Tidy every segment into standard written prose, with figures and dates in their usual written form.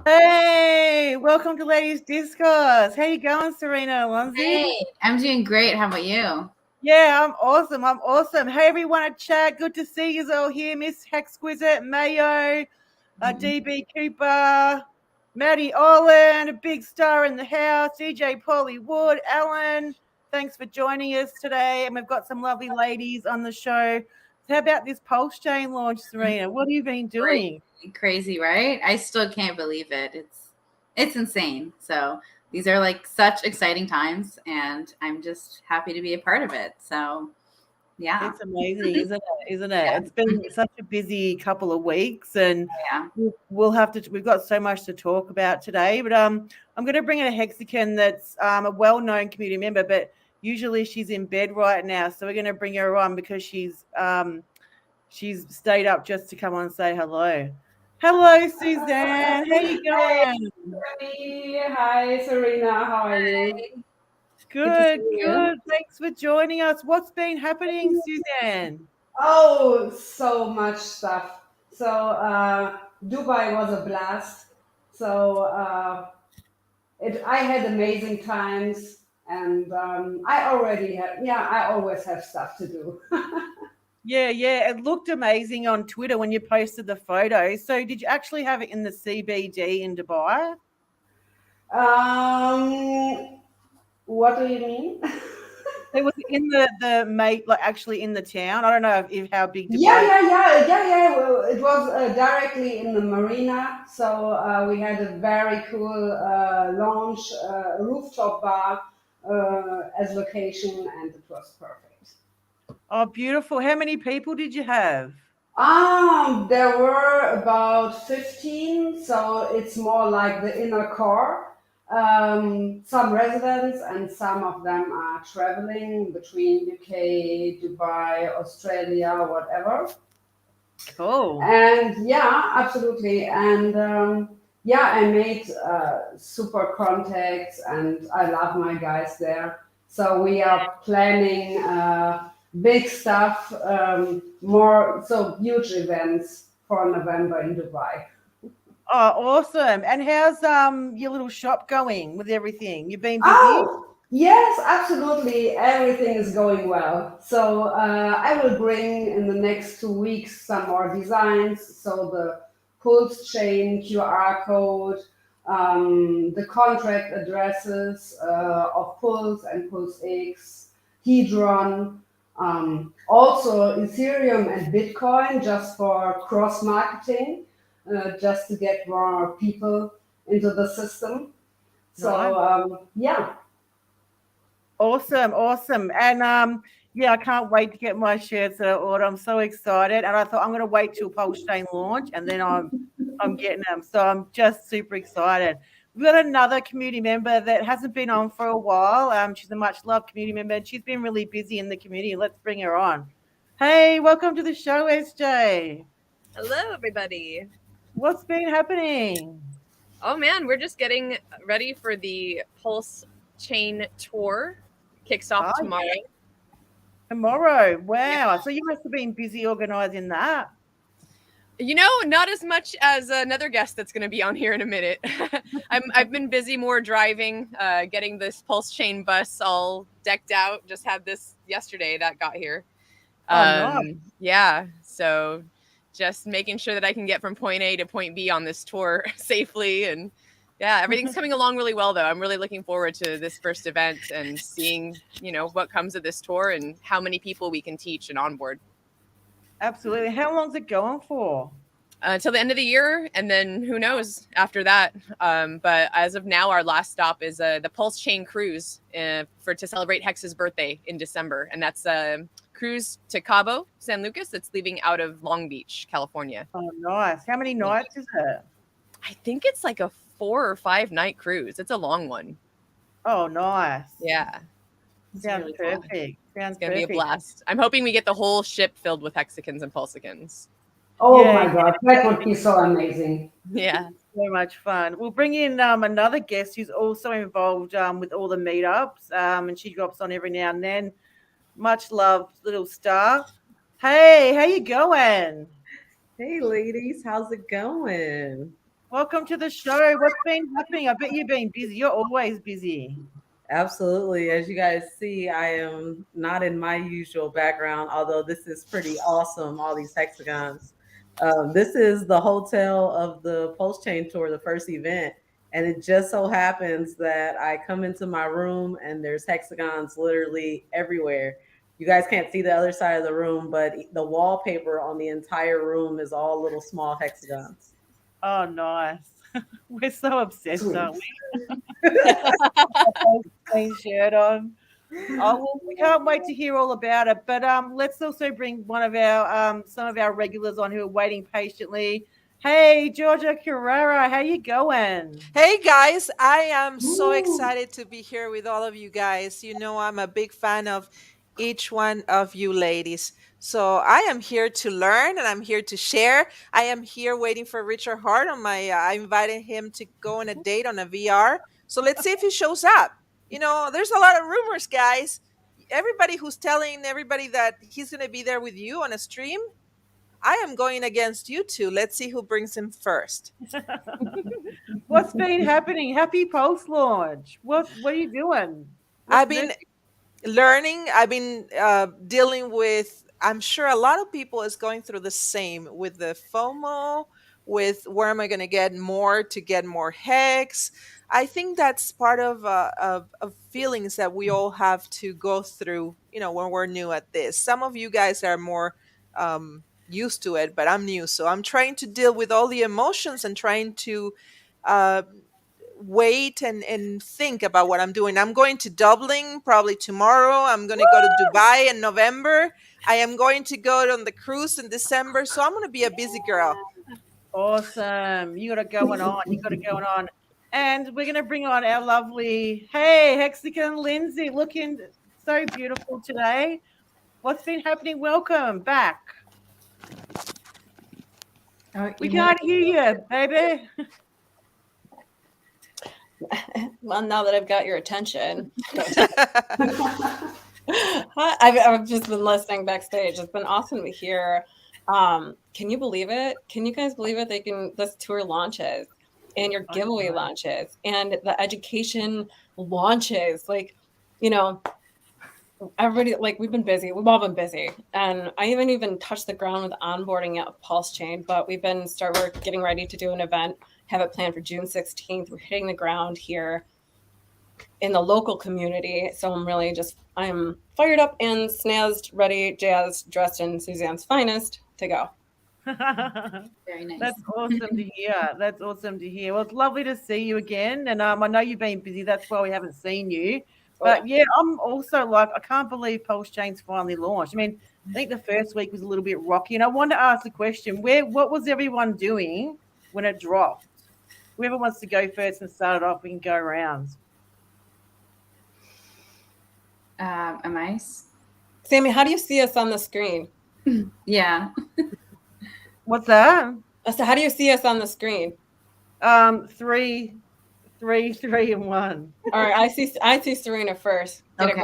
Hey, welcome to Ladies Discourse. How you going, Serena Alonzi? Hey, I'm doing great. How about you? Yeah, I'm awesome. I'm awesome. Hey, everyone at chat. Good to see you all here. Miss Hexquisite, Mayo, DB Cooper, Maddie Orland, a big star in the house, DJ Polly Wood, Alan. Thanks for joining us today. And we've got some lovely ladies on the show. How about this Pulsechain launch, Serena? What have you been doing? Crazy, right? I still can't believe it. It's insane. So these are like such exciting times, and I'm just happy to be a part of it. So yeah, It's amazing, isn't it? Isn't it? yeah, It's been such a busy couple of weeks, and yeah. we'll have to. We've got so much to talk about today. But I'm going to bring in a Hexagon that's a well-known community member, but usually she's in bed right now. So we're going to bring her on because she's stayed up just to come on and say hello. Hello, Suzanne. How you going? Hi, Serena. How are you? Good to Good, see you. good. Thanks for joining us. What's been happening, Suzanne? Oh, so much stuff. Dubai was a blast. I had amazing times, and I always have stuff to do. Yeah, yeah. It looked amazing on Twitter when you posted the photo. So did you actually have it in the CBD in Dubai? um, what do you mean? It was in the mate, like actually in the town. I don't know if how big Yeah, Dubai. yeah, yeah, yeah, yeah. Well, it was directly in the marina, so we had a very cool lounge, rooftop bar as location, and it was perfect. Oh, beautiful. How many people did you have? There were about 15, so it's more like the inner core. Some residents, and some of them are traveling between UK, Dubai, Australia, whatever. Cool. And yeah, absolutely. And yeah, I made super contacts, and I love my guys there. So we are planning big stuff, more so huge events for November in Dubai. Oh, awesome. And how's your little shop going with everything? You've been busy? Oh, yes, absolutely. Everything is going well. So I will bring in the next 2 weeks some more designs. So the Pulse chain QR code, the contract addresses of Pulse and Pulse X, Hedron, also Ethereum and Bitcoin just for cross marketing, just to get more people into the system. Nice. So yeah. Awesome, awesome. And yeah, I can't wait to get my shirts that I ordered. I'm so excited. And I thought I'm gonna wait till Pulsechain launch and then I'm getting them. So I'm just super excited. We've got another community member that hasn't been on for a while. She's a much loved community member and she's been really busy in the community. Let's bring her on. Hey, welcome to the show, SJ. Hello, everybody. What's been happening? Oh man, we're just getting ready for the Pulse Chain tour. Kicks off Oh, tomorrow. tomorrow. Wow. Yeah. So you must have been busy organizing that. You know, not as much as another guest that's going to be on here in a minute. I've been busy more driving, getting this Pulse Chain bus all decked out. Just had this yesterday that got here. Oh, nice. Yeah, so just making sure that I can get from point A to point B on this tour safely. And yeah, everything's coming along really well, though. I'm really looking forward to this first event and seeing, what comes of this tour and how many people we can teach and onboard. Absolutely. How long's it going for? Until the end of the year, and then who knows after that. But as of now, our last stop is the Pulse Chain cruise to celebrate Hex's birthday in December, and that's a cruise to Cabo San Lucas that's leaving out of Long Beach, California. Oh, nice. How many nights is it? I think it's like a 4 or 5 night cruise. It's a long one. Oh, nice. Yeah. Sounds really fun. perfect. Sounds It's gonna be a perfect. blast. I'm hoping we get the whole ship filled with Hexicans and Pulsicans. Oh Yeah, my God, that would be so amazing. Yeah. so much fun. We'll bring in another guest who's also involved with all the meetups, and she drops on every now and then. Much love, little star. Hey, how you going? Hey, ladies, how's it going? Welcome to the show. What's been happening? I bet you've been busy. You're always busy. Absolutely. As you guys see, I am not in my usual background, although this is pretty awesome, all these hexagons. This is the hotel of the Pulsechain tour, the first event. And it just so happens that I come into my room and there's hexagons literally everywhere. You guys can't see the other side of the room, but the wallpaper on the entire room is all little small hexagons. Oh, nice. We're so obsessed, aren't we? Clean shirt on. Oh, well, we can't wait to hear all about it. But let's also bring one of our some of our regulars on who are waiting patiently. Hey, Georgia Carrera, how you going? Hey guys, I am so excited to be here with all of you guys. You know, I'm a big fan of each one of you ladies. So I am here to learn and I'm here to share. I am here waiting for Richard Hart on my I invited him to go on a date on a VR. So let's see if he shows up. You know, there's a lot of rumors, guys. Everybody who's telling everybody that he's going to be there with you on a stream, I am going against you two. Let's see who brings him first. What's been happening? Happy post launch. What are you doing? I've been learning. I've been dealing with, I'm sure a lot of people is going through the same with the FOMO, with where am I going to get more hex. I think that's part of feelings that we all have to go through, you know, when we're new at this. Some of you guys are more used to it, but I'm new. So I'm trying to deal with all the emotions and trying to wait and think about what I'm doing. I'm going to Dublin probably tomorrow. I'm going to go to Dubai in November. I am going to go on the cruise in December. So I'm going to be a busy girl. Awesome. You got it going on. You got it going on. And we're going to bring on our lovely, hey, Hexagon Lindsay, looking so beautiful today. What's been happening? Welcome back. We can't hear you, baby. Well, now that I've got your attention, I've just been listening backstage. It's been awesome to hear. Can you believe it? Can you guys believe it? This tour launches and your giveaway launches and the education launches. Like, you know, everybody, like, we've been busy. We've all been busy. And I haven't even touched the ground with onboarding yet of Pulsechain, but we're getting ready to do an event, have it planned for June 16th. We're hitting the ground here in the local community. So I'm fired up and snazzed, ready, jazzed, dressed in Suzanne's finest to go. Very nice. That's awesome to hear. That's awesome to hear. Well, it's lovely to see you again. And I know you've been busy. That's why we haven't seen you. But yeah, I'm also like, I can't believe Pulsechain's finally launched. I mean, I think the first week was a little bit rocky. And I wanted to ask the question, what was everyone doing when it dropped? Whoever wants to go first and start it off, we can go around. Am I? Sammy, how do you see us on the screen? Yeah. What's that? So how do you see us on the screen? 3, 3, and 1. All right, I see Serena first. Okay.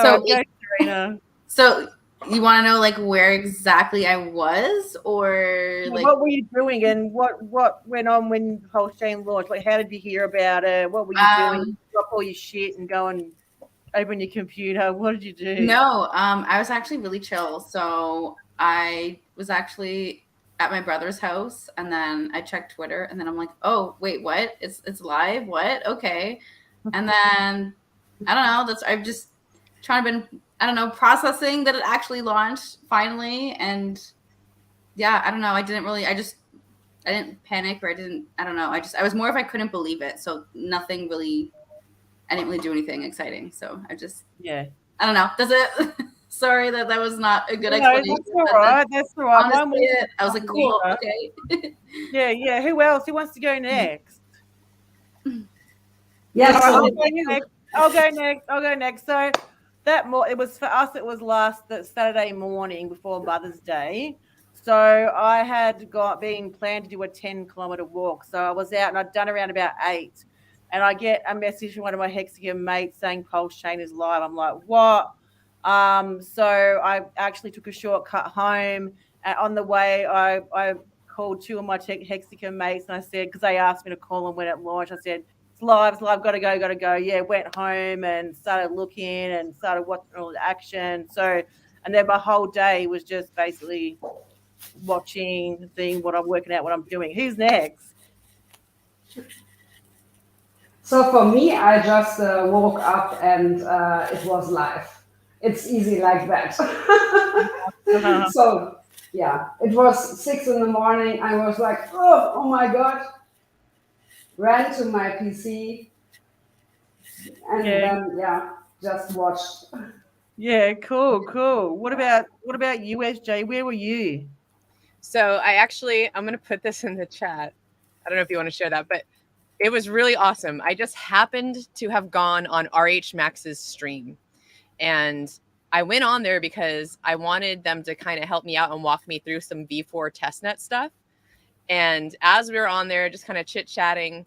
So, go, Serena. So you want to know like where exactly I was, or like what were you doing, and what went on when Pulsechain launched? Like, how did you hear about it? What were you doing? Drop all your shit and go and open your computer. What did you do? No, I was actually really chill. So I was actually at my brother's house, and then I checked Twitter, and then I'm like, oh wait, what? It's live? What? Okay. And then I don't know. I've just processing that it actually launched finally, and yeah, I don't know. I didn't panic, or I don't know. I was more if I couldn't believe it. So nothing really. I didn't really do anything exciting. So I don't know. Does it? Sorry that was not a good explanation. That's all right. That's all right. Honestly, I was like, cool. Okay. Yeah. Who else? Who wants to go next? Yes. I'll go next. So it was for us. It was that Saturday morning before Mother's Day. So I had been planned to do a 10-kilometer walk. So I was out and I'd done around about 8. And I get a message from one of my Hexagon mates saying Pulsechain is live. I'm like, what? So I actually took a shortcut home. And on the way, I called two of my Hexagon mates and I said, because they asked me to call them when it launched, I said, it's live, gotta go. Yeah, went home and started looking and started watching all the action. So, and then my whole day was just basically watching, seeing what I'm working out, what I'm doing. Who's next? So for me, I just woke up and it was live. It's easy like that. So yeah, it was 6 in the morning. I was like, oh my God. Ran to my PC and then just watched. Yeah, cool. What about you, SJ? Where were you? So I'm going to put this in the chat. I don't know if you want to share that, but it was really awesome. I just happened to have gone on RH Max's stream, and I went on there because I wanted them to kind of help me out and walk me through some V4 testnet stuff. And as we were on there, just kind of chit chatting,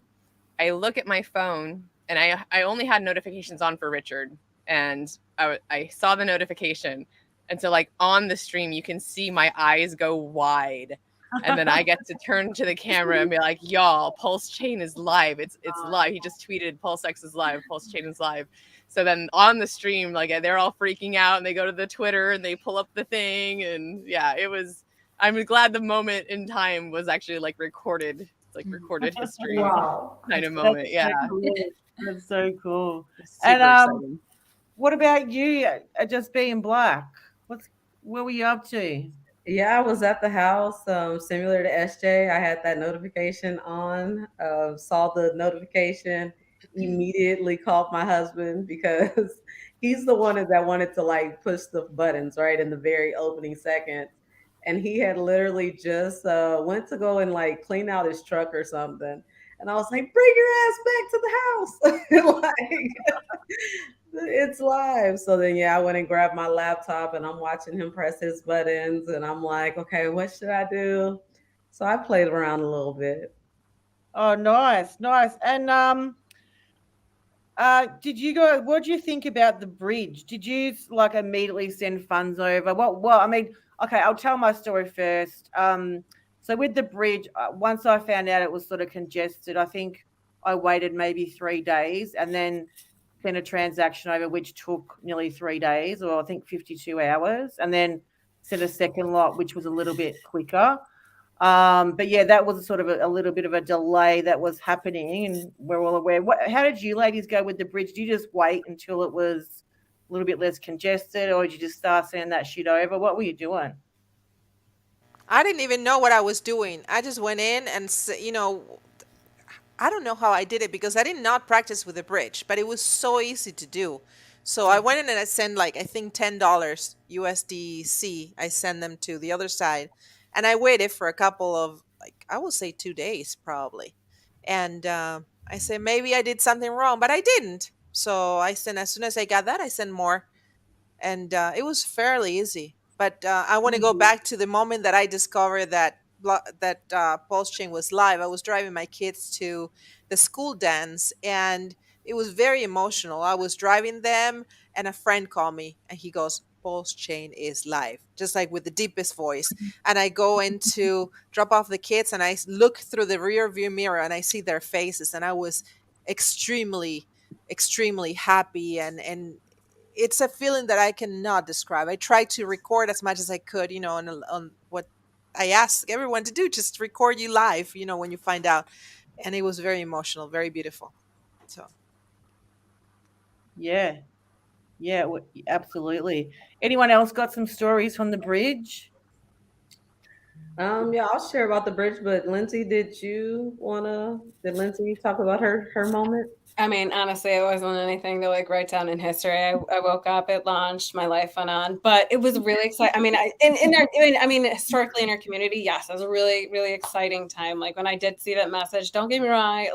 I look at my phone and I only had notifications on for Richard, and I saw the notification. And so like on the stream, you can see my eyes go wide. And then I get to turn to the camera and be like, y'all, Pulsechain is live. It's live. He just tweeted Pulsex is live. Pulsechain is live. So then on the stream, like they're all freaking out and they go to the Twitter and they pull up the thing. And yeah, I'm glad the moment in time was actually like recorded history. Wow. Kind of moment. Yeah. That's so cool. Super exciting. What about you? Just being black. What were you up to? Yeah, I was at the house, similar to SJ. I had that notification on, saw the notification, immediately called my husband because he's the one that wanted to like push the buttons right in the very opening seconds. And he had literally just went to go and like clean out his truck or something. And I was like, bring your ass back to the house. Like, it's live. So then, I went and grabbed my laptop and I'm watching him press his buttons. And I'm like, okay, what should I do? So I played around a little bit. Oh, nice. And what do you think about the bridge? Did you like immediately send funds over? Well, I mean, okay, I'll tell my story first. So with the bridge, once I found out it was sort of congested, I think I waited maybe 3 days and then sent a transaction over, which took nearly 3 days, or I think 52 hours, and then sent a second lot, which was a little bit quicker. But yeah, that was sort of a little bit of a delay that was happening, and we're all aware. How did you ladies go with the bridge? Did you just wait until it was a little bit less congested, or did you just start sending that shit over? What were you doing? I didn't even know what I was doing. I just went in and, I don't know how I did it because I did not practice with the bridge, but it was so easy to do. So I went in and I sent like, I think $10 USDC. I sent them to the other side. And I waited for a couple of, like, I will say 2 days probably. And I said, maybe I did something wrong, but I didn't. So I sent, as soon as I got that, I sent more. And it was fairly easy. But I want to go back to the moment that I discovered that Pulsechain was live. I was driving my kids to the school dance, and it was very emotional. I was driving them, and a friend called me, and he goes, Pulsechain is live, just like with the deepest voice. And I go in to drop off the kids, and I look through the rear view mirror, and I see their faces, and I was extremely, extremely happy, and it's a feeling that I cannot describe. I tried to record as much as I could, on what I asked everyone to do, just record you live, when you find out. And it was very emotional, very beautiful. So. Yeah, absolutely. Anyone else got some stories from the bridge? Yeah, I'll share about the bridge, but Lindsay, did Lindsay talk about her moment? I mean, honestly, it wasn't anything to like write down in history. I woke up, it launched, my life went on, but it was really exciting. I mean, historically in our community, yes, it was a really, really exciting time. Like when I did see that message, don't get me wrong,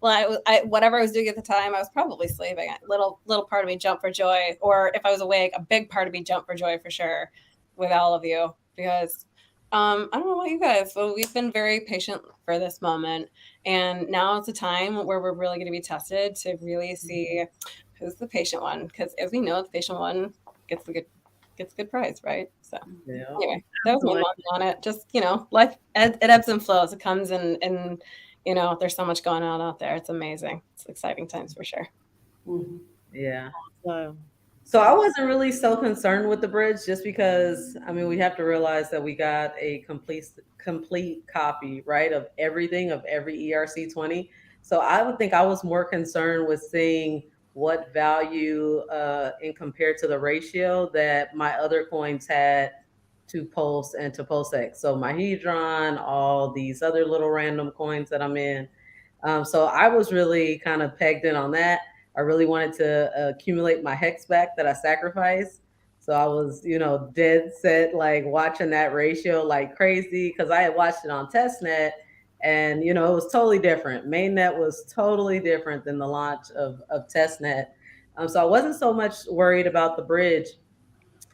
whatever I was doing at the time, I was probably sleeping. Little part of me jumped for joy, or if I was awake, a big part of me jumped for joy for sure with all of you, because I don't know about you guys, but we've been very patient for this moment. And now it's a time where we're really going to be tested to really see who's the patient one. Because as we know, the patient one gets the gets a good price, right? So Yeah. anyway, that was my moment on it. Just, life, it ebbs and flows. It comes and there's so much going on out there. It's amazing. It's exciting times for sure. Yeah. So I wasn't really so concerned with the bridge just because, I mean, we have to realize that we got a complete copy, right, of everything, of every ERC20. So I would think I was more concerned with seeing what value in compared to the ratio that my other coins had to Pulse and to PulseX. So my Hedron, all these other little random coins that I'm in. So I was really kind of pegged in on that. I really wanted to accumulate my hex back that I sacrificed. So I was, dead set, like watching that ratio like crazy because I had watched it on testnet and, it was totally different. Mainnet was totally different than the launch of testnet. So I wasn't so much worried about the bridge.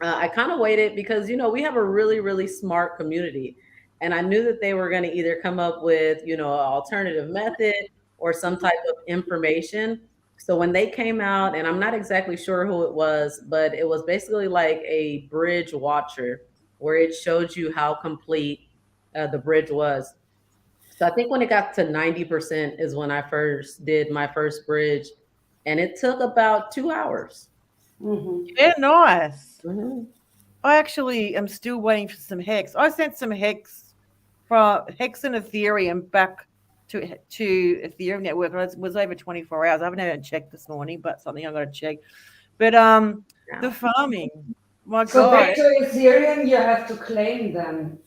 I kind of waited because, we have a really, really smart community. And I knew that they were going to either come up with, an alternative method or some type of information. So when they came out, and I'm not exactly sure who it was, but it was basically like a bridge watcher where it showed you how complete the bridge was. So I think when it got to 90% is when I first did my first bridge. And it took about 2 hours. Yeah, nice. Mm-hmm. I actually am still waiting for some hex. I sent some hex from hex and Ethereum back to Ethereum network. It was over 24 hours. I haven't even checked this morning, but something I've got to check. But the farming, my So God. back to Ethereum, you have to claim them.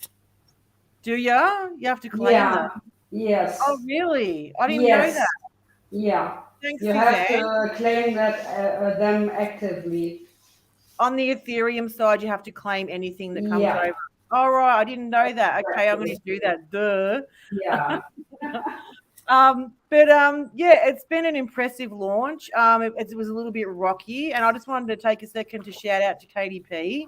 Do you? You have to claim them? Yes. Oh, really? I didn't know that. Yeah. Thanks, You have to claim that them actively. On the Ethereum side, you have to claim anything that comes over. All right, I didn't know that. Okay, I'm going to do that. Duh. Yeah. Yeah, it's been an impressive launch. It was a little bit rocky, and I just wanted to take a second to shout out to KDP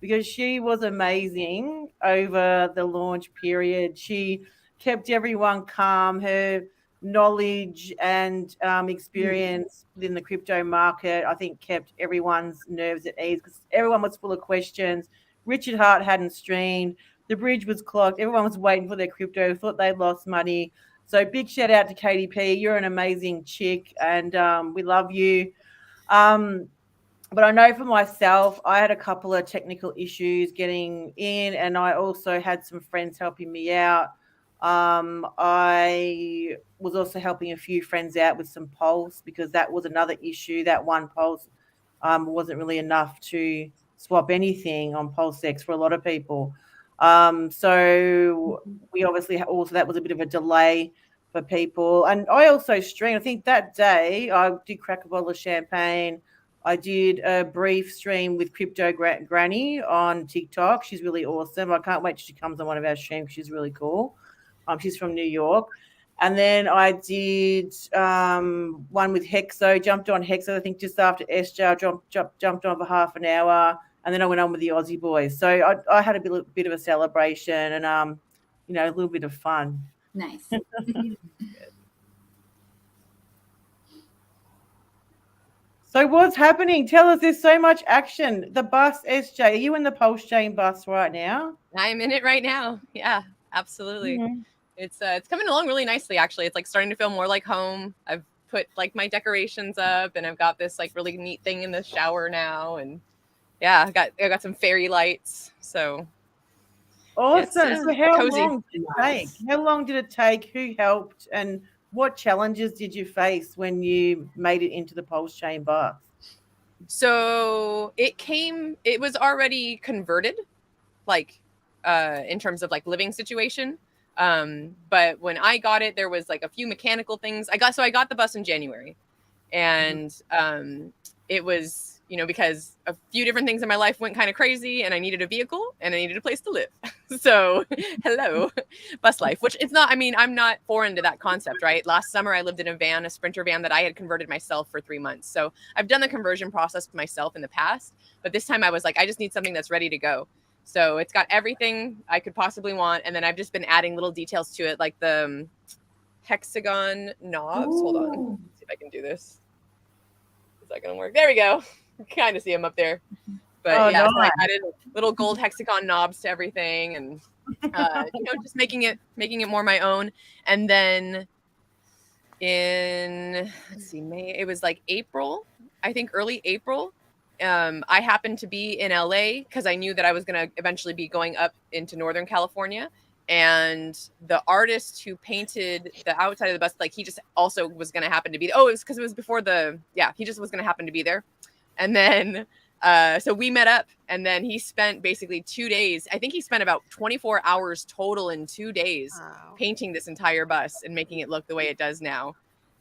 because she was amazing over the launch period. She kept everyone calm. Her knowledge and experience within the crypto market, I think, kept everyone's nerves at ease because everyone was full of questions. Richard Hart hadn't streamed. The bridge was clocked. Everyone was waiting for their crypto, thought they'd lost money. So big shout out to KDP. You're an amazing chick, and we love you. But I know for myself, I had a couple of technical issues getting in, and I also had some friends helping me out. I was also helping a few friends out with some Pulse because that was another issue. That one Pulse wasn't really enough to swap anything on PulseX for a lot of people. So we obviously also, that was a bit of a delay for people. And I also streamed. I think that day I did crack a bottle of champagne. I did a brief stream with Crypto Granny on TikTok. She's really awesome. I can't wait till she comes on one of our streams. She's really cool. She's from New York. And then I did one with Hexo, jumped on Hexo, I think just after SJR, jumped on for half an hour. And then I went on with the Aussie boys. So I had a bit of a celebration and, a little bit of fun. Nice. So what's happening? Tell us, there's so much action. The bus, SJ, are you in the Pulsechain bus right now? I'm in it right now. Yeah, absolutely. Mm-hmm. It's coming along really nicely, actually. It's like starting to feel more like home. I've put like my decorations up and I've got this like really neat thing in the shower now. And yeah, I got some fairy lights. So awesome. So how cozy. long did it take? How long did it take? Who helped? And what challenges did you face when you made it into the Pulsechain bus? So it was already converted, like in terms of like living situation. But when I got it, there was like a few mechanical things. I got the bus in January, and it was, because a few different things in my life went kind of crazy and I needed a vehicle and I needed a place to live. So hello, bus life, which it's not, I'm not foreign to that concept, right? Last summer, I lived in a Sprinter van that I had converted myself for 3 months. So I've done the conversion process myself in the past, but this time I was like, I just need something that's ready to go. So it's got everything I could possibly want. And then I've just been adding little details to it, like the hexagon knobs. Ooh. Hold on, let's see if I can do this. Is that going to work? There we go. Kind of see them up there. But Oh, yeah, so I nice. added little gold hexagon knobs to everything, and just making it more my own. And then in May, it was like April, I think early April. I happened to be in LA because I knew that I was going to eventually be going up into Northern California. And the artist who painted the outside of the bus, like he just also was going to happen to be, it was because it was before he just was going to happen to be there. And then, so we met up, and then he spent basically 2 days. I think he spent about 24 hours total in 2 days painting this entire bus and making it look the way it does now.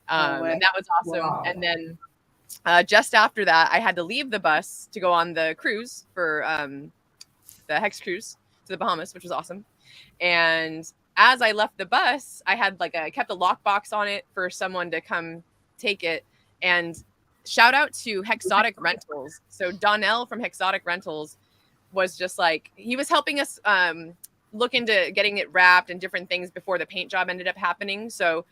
And that was awesome. Wow. And then just after that, I had to leave the bus to go on the cruise for the Hex cruise to the Bahamas, which was awesome. And as I left the bus, I had I kept a lockbox on it for someone to come take it. And shout out to Hexotic Rentals. So Donnell from Hexotic Rentals was just he was helping us look into getting it wrapped and different things before the paint job ended up happening. So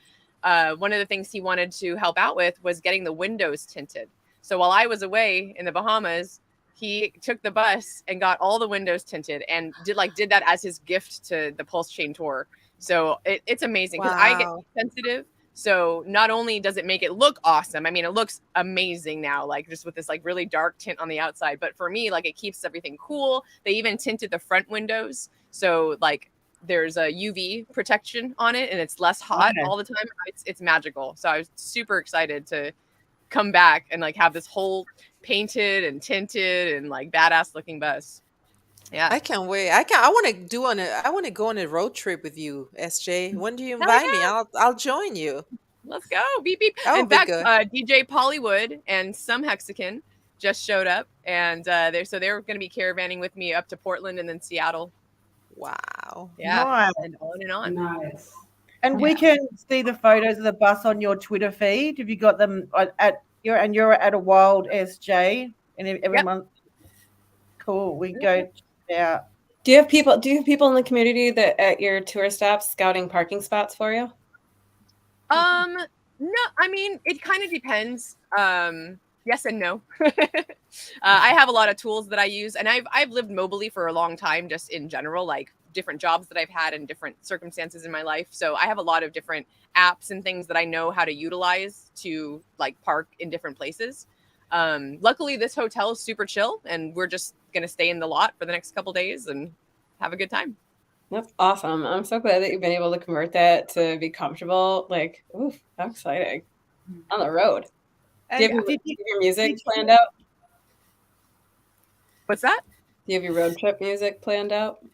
one of the things he wanted to help out with was getting the windows tinted. So while I was away in the Bahamas, he took the bus and got all the windows tinted and did that as his gift to the Pulsechain tour. So it's amazing because I get sensitive. So not only does it make it look awesome, I mean, it looks amazing now, just with this really dark tint on the outside. But for me, it keeps everything cool. They even tinted the front windows. So there's a UV protection on it and it's less hot all the time. It's magical. So I was super excited to come back and have this whole painted and tinted and badass looking bus. Yeah, I can't wait. I want to go on a road trip with you, SJ. When do you invite me? I'll join you. Let's go. Beep beep. That In would be fact, good. DJ Pollywood and some Hexagon just showed up, and they're going to be caravanning with me up to Portland and then Seattle. Wow. Yeah, Nice. and on and on. Nice. And we can see the photos of the bus on your Twitter feed. Have you got them you're at a wild SJ and everyone? Cool. We go check it out. Do you have people in the community that at your tour stops scouting parking spots for you? No, I mean, it kind of depends. Yes and no. I have a lot of tools that I use, and I've lived mobily for a long time, just in general, different jobs that I've had and different circumstances in my life. So I have a lot of different apps and things that I know how to utilize to park in different places. Luckily, this hotel is super chill, and we're just gonna stay in the lot for the next couple days and have a good time. That's awesome. I'm so glad that you've been able to convert that to be comfortable. Oof, how exciting. On the road. Do you have your music planned out? What's that? Do you have your road trip music planned out?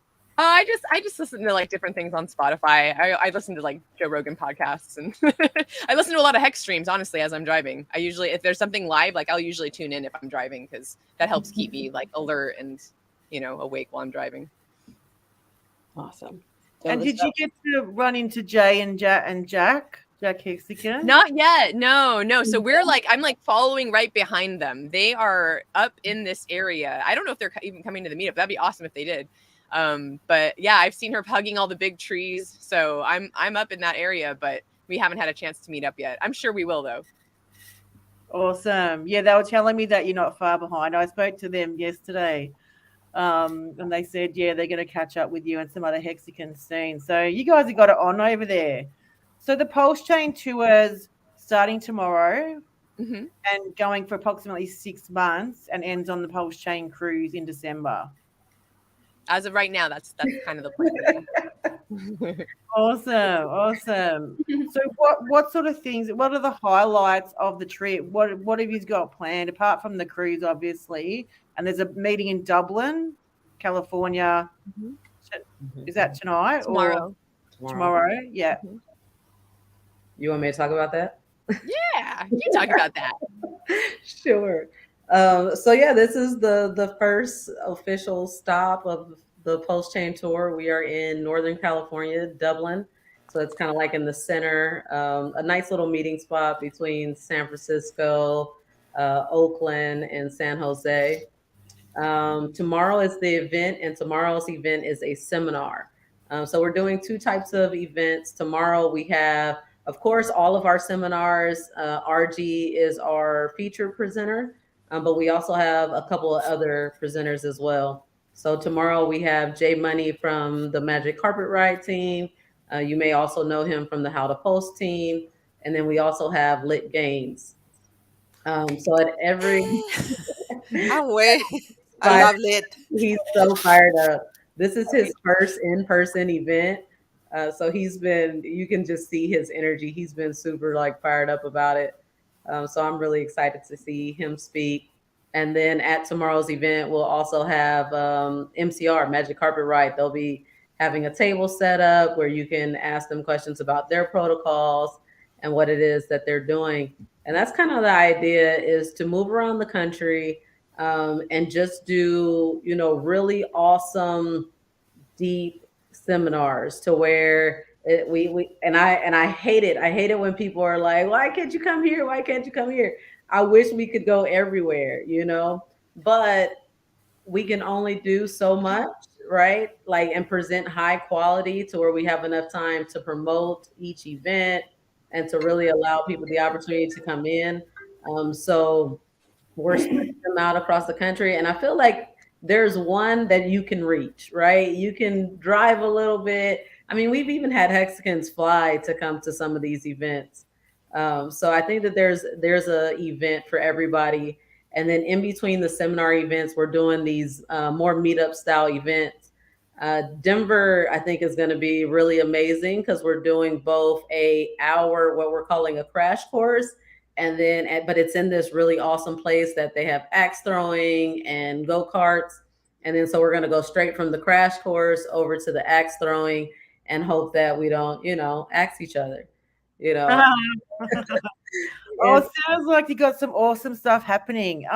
I just listen to different things on Spotify. I listen to Joe Rogan podcasts, and I listen to a lot of Hex streams, honestly, as I'm driving. I usually, if there's something live, I'll usually tune in if I'm driving, because that helps keep me alert and awake while I'm driving. Awesome. And did you get to run into Jay and Jack Hexagon? Not yet. No. So we're I'm following right behind them. They are up in this area. I don't know if they're even coming to the meetup. That'd be awesome if they did. But yeah, I've seen her hugging all the big trees. So I'm up in that area, but we haven't had a chance to meet up yet. I'm sure we will though. Awesome. Yeah, they were telling me that you're not far behind. I spoke to them yesterday. And they said, yeah, they're going to catch up with you and some other Hexagons soon. So you guys have got it on over there. So the Pulsechain tour's starting tomorrow and going for approximately 6 months and ends on the Pulsechain cruise in December. As of right now, that's kind of the plan. Awesome. So what sort of things, what are the highlights of the trip? What have you got planned apart from the cruise, obviously? And there's a meeting in Dublin, California. Is that tonight? Tomorrow. Or tomorrow? Yeah. You want me to talk about that? Yeah, you talk about that. Sure. So yeah, this is the first official stop of the Pulsechain tour. We are in Northern California, Dublin. So it's kind of in the center, a nice little meeting spot between San Francisco, Oakland, and San Jose. Tomorrow is the event, and tomorrow's event is a seminar. So we're doing 2 types of events. Tomorrow we have, of course, all of our seminars. RG is our feature presenter. but we also have a couple of other presenters as well. So tomorrow we have Jay Money from the Magic Carpet Ride team. You may also know him from the How to Post team. And then we also have Lit Games. So at every I'm way. I five, love lit. he's so fired up. This is his first in-person event. So you can just see his energy. He's been super like fired up about it. So I'm really excited to see him speak. And then at tomorrow's event, we'll also have MCR, Magic Carpet Ride. They'll be having a table set up where you can ask them questions about their protocols and what it is that they're doing. And that's kind of the idea, is to move around the country and just do, really awesome, deep seminars to where we and I hate it. I hate it when people are like, "Why can't you come here? Why can't you come here?" I wish we could go everywhere, but we can only do so much, right? Like, and present high quality to where we have enough time to promote each event and to really allow people the opportunity to come in. So we're spreading them out across the country. And I feel like there's one that you can reach, right? You can drive a little bit. I mean, we've even had Hexicans fly to come to some of these events. So I think that there's a event for everybody. And then in between the seminar events, we're doing these more meetup style events. Denver, I think, is going to be really amazing because we're doing both a hour, what we're calling a crash course, and then but it's in this really awesome place that they have axe throwing and go-karts. And then so we're going to go straight from the crash course over to the axe throwing and hope that we don't, axe each other, Oh, it sounds like you got some awesome stuff happening.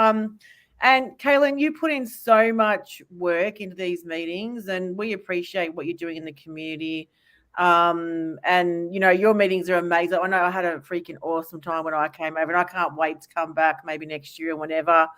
And Kaylin, you put in so much work into these meetings, and we appreciate what you're doing in the community. And your meetings are amazing. I know I had a freaking awesome time when I came over, and I can't wait to come back maybe next year or whenever.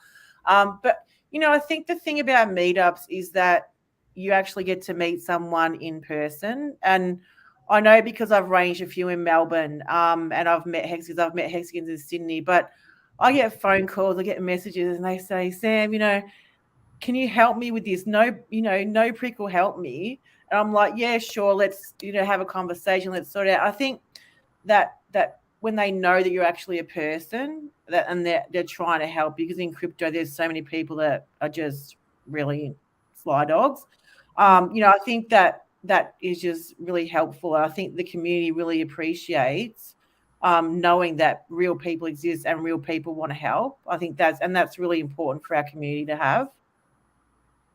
But I think the thing about meetups is that you actually get to meet someone in person. And I know because I've arranged a few in Melbourne, and I've met Hexicans in Sydney, but I get phone calls, I get messages, and they say, Sam, can you help me with this? No prick will help me. And I'm like, yeah, sure. Let's, have a conversation. Let's sort it out. I think that when they know that you're actually a person and they're trying to help, because in crypto, there's so many people that are just really sly dogs. I think that is just really helpful. I think the community really appreciates knowing that real people exist and real people want to help. I think that's really important for our community to have.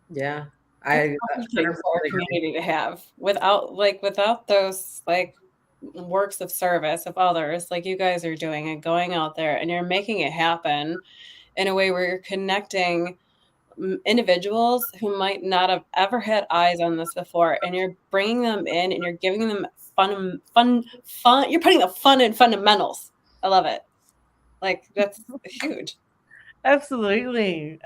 Yeah. I for our community to have without those works of service of others like you guys are doing and going out there and you're making it happen in a way where you're connecting individuals who might not have ever had eyes on this before, and you're bringing them in and you're giving them fun. You're putting the fun in fundamentals. I love it. That's huge. Absolutely.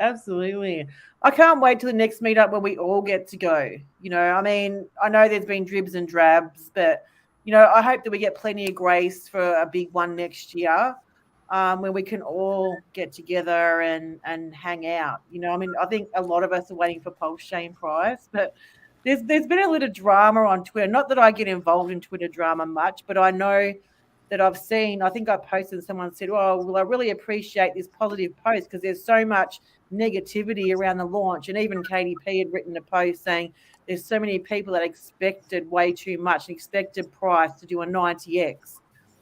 I can't wait till the next meetup where we all get to go. I mean, I know there's been dribs and drabs, but I hope that we get plenty of grace for a big one next year, where we can all get together and hang out. I mean, I think a lot of us are waiting for Pulsechain prize, but there's been a little drama on Twitter. Not that I get involved in Twitter drama much, but I know that I've seen, I think I posted, someone said, oh, well, I really appreciate this positive post because there's so much negativity around the launch. And even KDP had written a post saying there's so many people that expected way too much and expected price to do a 90x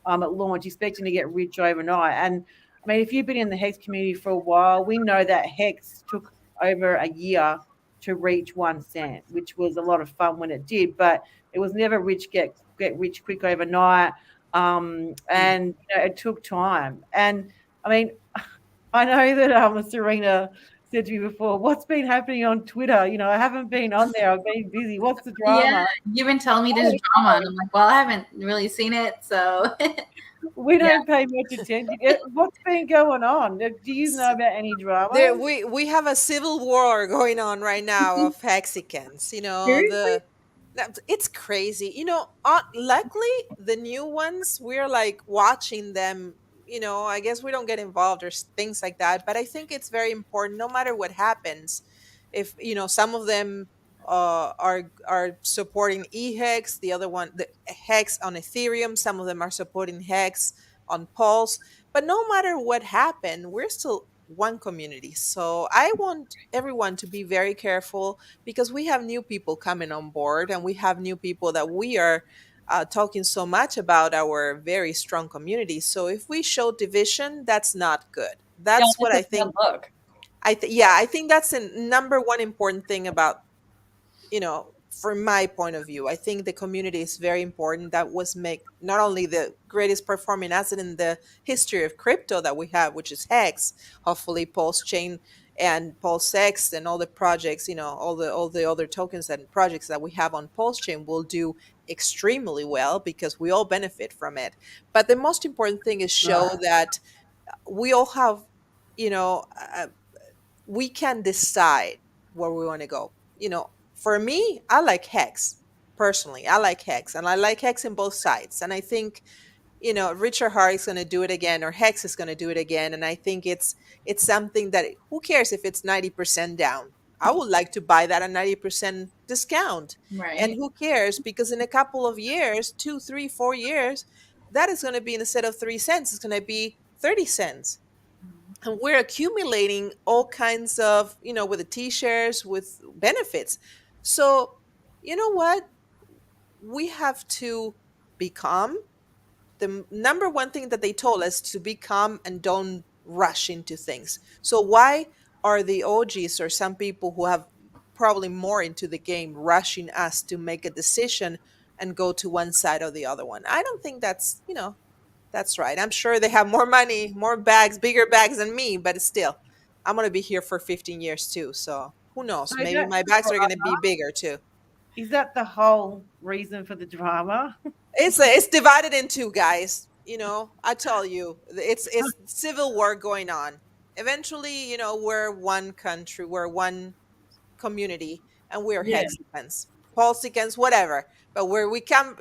at launch, expecting to get rich overnight. And I mean, if you've been in the Hex community for a while, we know that Hex took over a year to reach 1 cent, which was a lot of fun when it did, but it was never get rich quick overnight. And it took time. And I mean, I know that Serena said to me before, what's been happening on Twitter? I haven't been on there. I've been busy. What's the drama? Yeah, you've been telling me there's drama, and I'm like, well, I haven't really seen it, so we don't pay much attention. What's been going on? Do you know about any drama? We have a civil war going on right now of Hexicans. Seriously? It's crazy. Luckily the new ones, we're watching them I guess we don't get involved or things like that. But I think it's very important, no matter what happens. If some of them are supporting eHex, the other one, the Hex on Ethereum. Some of them are supporting Hex on Pulse. But no matter what happened, we're still one community. So I want everyone to be very careful, because we have new people coming on board, and we have new people that we are talking so much about our very strong community. So if we show division, that's not good. Yeah, That's what that's I a bad think. look. I think that's the number one important thing about, from my point of view. I think the community is very important. That was make not only the greatest performing asset in the history of crypto that we have, which is Hex, hopefully Pulsechain and Pulsex and all the projects, all the other tokens and projects that we have on Pulsechain will do extremely well, because we all benefit from it. But the most important thing is show that we all have, you know, uh, we can decide where we want to go. For me, I like Hex. Personally, I like Hex, and I like Hex in both sides. And I think, Richard Hart is going to do it again, or Hex is going to do it again. And I think it's something that, who cares if it's 90% down? I would like to buy that at 90% discount. And Right. who cares? Because in a couple of years, 2, 3, 4 years, that is going to be, instead of 3 cents, it's going to be 30 cents. And we're accumulating all kinds of, with the t-shirts, with benefits. So, you know what? We have to be calm. The number one thing that they told us to be calm and don't rush into things. So why are the OGs, or some people who have probably more into the game, rushing us to make a decision and go to one side or the other one? I don't think that's right. I'm sure they have more money, more bags, bigger bags than me, but still, I'm going to be here for 15 years too. So who So knows? Maybe that's my bags are going to be bigger too. is that the whole reason for the drama? It's divided in two, guys. I tell you, it's civil war going on. Eventually, we're one country, we're one community, and we're Yeah. Hexicans, Pulsicans, whatever. But where we come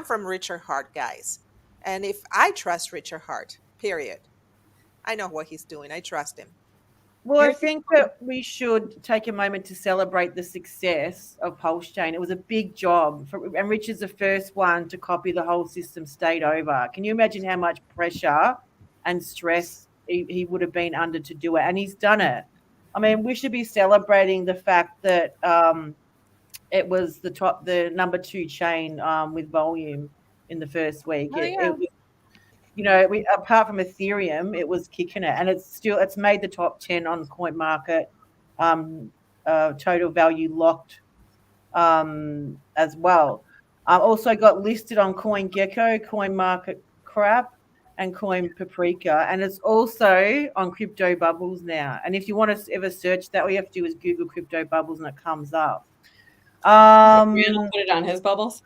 from Richard Hart, guys. And if I trust Richard Hart, period. I know what he's doing. I trust him. Well, I Here's think that we should take a moment to celebrate the success of Pulsechain. It was a big job, and Richard's the first one to copy the whole system state over. Can you imagine how much pressure and stress he would have been under to do it? And he's done it. I mean, we should be celebrating the fact that it was the number 2 chain with volume in the first week. Oh, yeah. Apart from Ethereum, it was kicking it, and it's made the top 10 on Coin Market, total value locked as well. Also got listed on CoinGecko, Coin Market Crap, and Coin Paprika, and it's also on Crypto Bubbles now. And if you want to ever search that, all you have to do is Google Crypto Bubbles, and it comes up. Randall put it on his bubbles.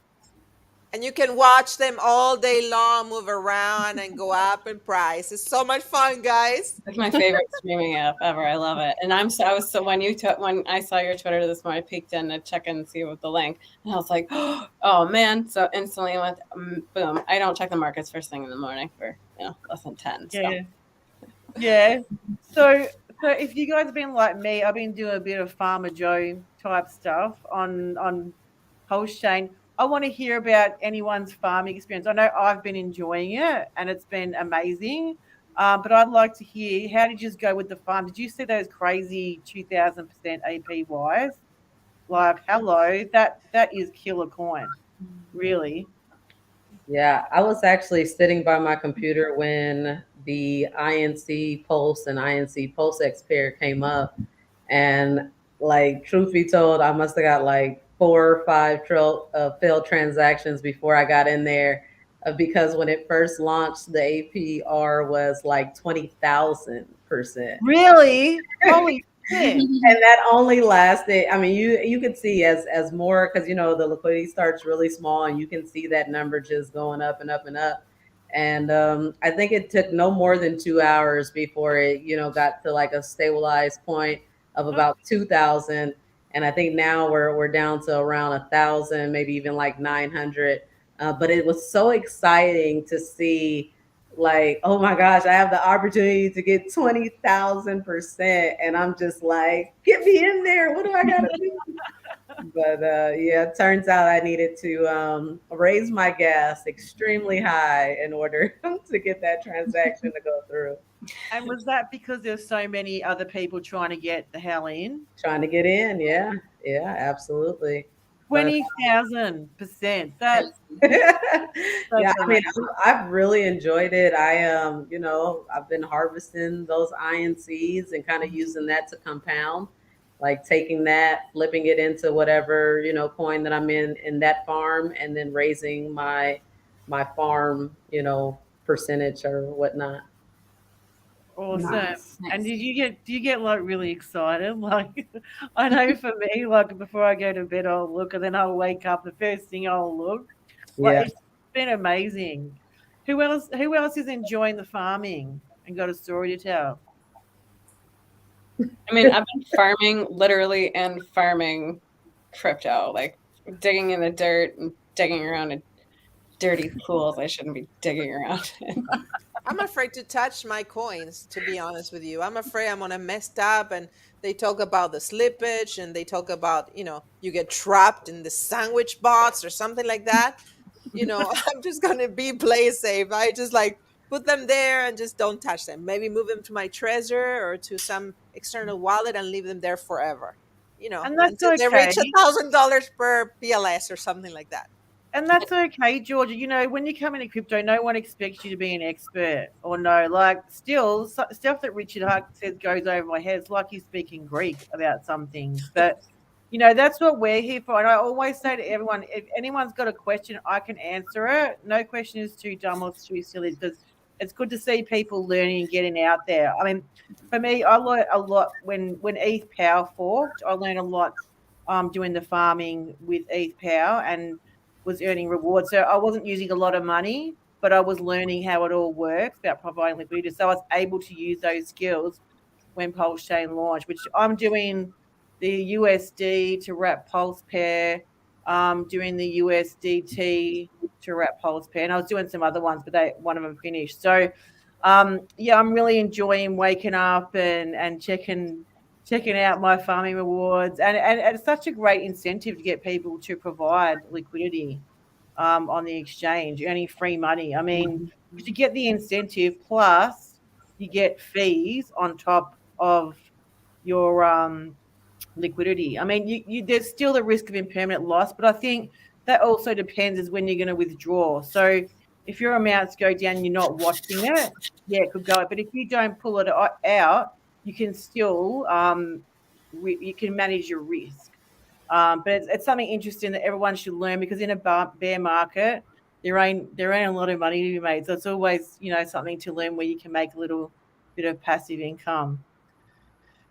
And you can watch them all day long, move around and go up in price. It's so much fun, guys. It's my favorite streaming app ever. I love it. And I was so when I saw your Twitter this morning, I peeked in to check in and see what the link, and I was like, oh man! So instantly went boom. I don't check the markets first thing in the morning for less than 10. So. Yeah. So if you guys have been like me, I've been doing a bit of Farmer Joe type stuff on Pulsechain. I want to hear about anyone's farming experience. I know I've been enjoying it, and it's been amazing. But I'd like to hear, how did you just go with the farm? Did you see those crazy 2,000% APYs? Like, hello, that is killer coin, really. Yeah, I was actually sitting by my computer when the INC Pulse and INC PulseX pair came up. And like, truth be told, I must have got like 4 or 5 failed transactions before I got in there, because when it first launched, the APR was like 20,000%. Really? Holy shit. And that only lasted, I mean, you could see as more, because the liquidity starts really small, and you can see that number just going up and up and up. And I think it took no more than 2 hours before it got to like a stabilized point of about 2,000. And I think now we're down to around 1,000, maybe even like 900. But it was so exciting to see like, oh my gosh, I have the opportunity to get 20,000%. And I'm just like, get me in there. What do I got to do? But yeah, it turns out I needed to raise my gas extremely high in order to get that transaction to go through. And was that because there's so many other people trying to get the hell in? Trying to get in. Yeah. Yeah, absolutely. But 20,000%. That's yeah, I mean, amazing. I've really enjoyed it. I've been harvesting those INCs and kind of using that to compound, like taking that, flipping it into whatever, coin that I'm in that farm, and then raising my farm, percentage or whatnot. Awesome. Nice. And do you get like really excited? Like I know for me, like before I go to bed, I'll look and then I'll wake up. The first thing I'll look. Like Yeah. it's been amazing. Who else is enjoying the farming and got a story to tell? I mean, I've been farming literally and farming crypto, like digging in the dirt and digging around in dirty pools I shouldn't be digging around in. I'm afraid to touch my coins, to be honest with you. I'm afraid I'm gonna messed up, and they talk about the slippage, and they talk about, you get trapped in the sandwich box or something like that. I'm just gonna play safe. I just like put them there and just don't touch them. Maybe move them to my treasure or to some external wallet and leave them there forever. And that's Until they okay. reach $1,000 per PLS or something like that. And that's okay, Georgia. When you come into crypto, no one expects you to be an expert or know. Like, still, stuff that Richard Huck says goes over my head. It's like he's speaking Greek about some things. But, that's what we're here for. And I always say to everyone, if anyone's got a question, I can answer it. No question is too dumb or too silly because it's good to see people learning and getting out there. I mean, for me, I learned a lot when ETH Power forked. I learned a lot doing the farming with ETH Power and was earning rewards. So I wasn't using a lot of money, but I was learning how it all works about providing liquidity. So I was able to use those skills when Pulsechain launched, which I'm doing the USD to wrap Pulse pair, doing the USDT to wrap Pulse pair, and I was doing some other ones, but one of them finished. So yeah, I'm really enjoying waking up and checking out my farming rewards, and it's such a great incentive to get people to provide liquidity on the exchange, earning free money. I mean, you get the incentive plus you get fees on top of your liquidity. I mean, there's still the risk of impermanent loss, but I think that also depends as when you're going to withdraw. So if your amounts go down and you're not watching it, yeah, it could go up. But if you don't pull it out, you can still you can manage your risk. But it's something interesting that everyone should learn because in a bear market, there ain't a lot of money to be made. So it's always something to learn where you can make a little bit of passive income.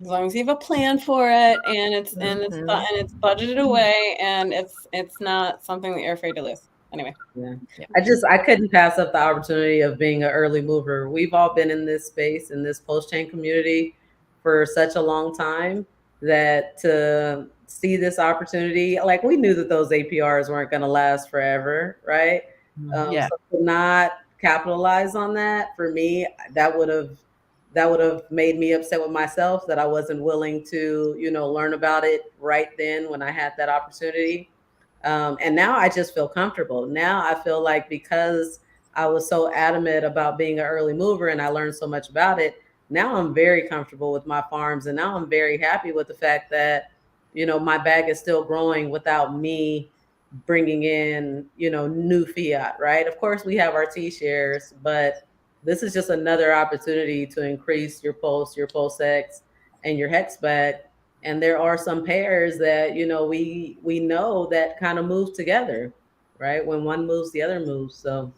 As long as you have a plan for it and it's budgeted away and it's not something that you're afraid to lose. Anyway. Yeah. I couldn't pass up the opportunity of being an early mover. We've all been in this space, in this Pulsechain community for such a long time that to see this opportunity, like we knew that those APRs weren't going to last forever, right? Yeah. So to not capitalize on that, for me, that would have made me upset with myself that I wasn't willing to, learn about it right then when I had that opportunity. And now I just feel comfortable. Now I feel like because I was so adamant about being an early mover and I learned so much about it, now I'm very comfortable with my farms. And now I'm very happy with the fact that, my bag is still growing without me bringing in, new fiat, right? Of course, we have our T shares, but this is just another opportunity to increase your Pulsex, and your hex bag. And there are some pairs that we know that kind of move together, right? When one moves, the other moves. So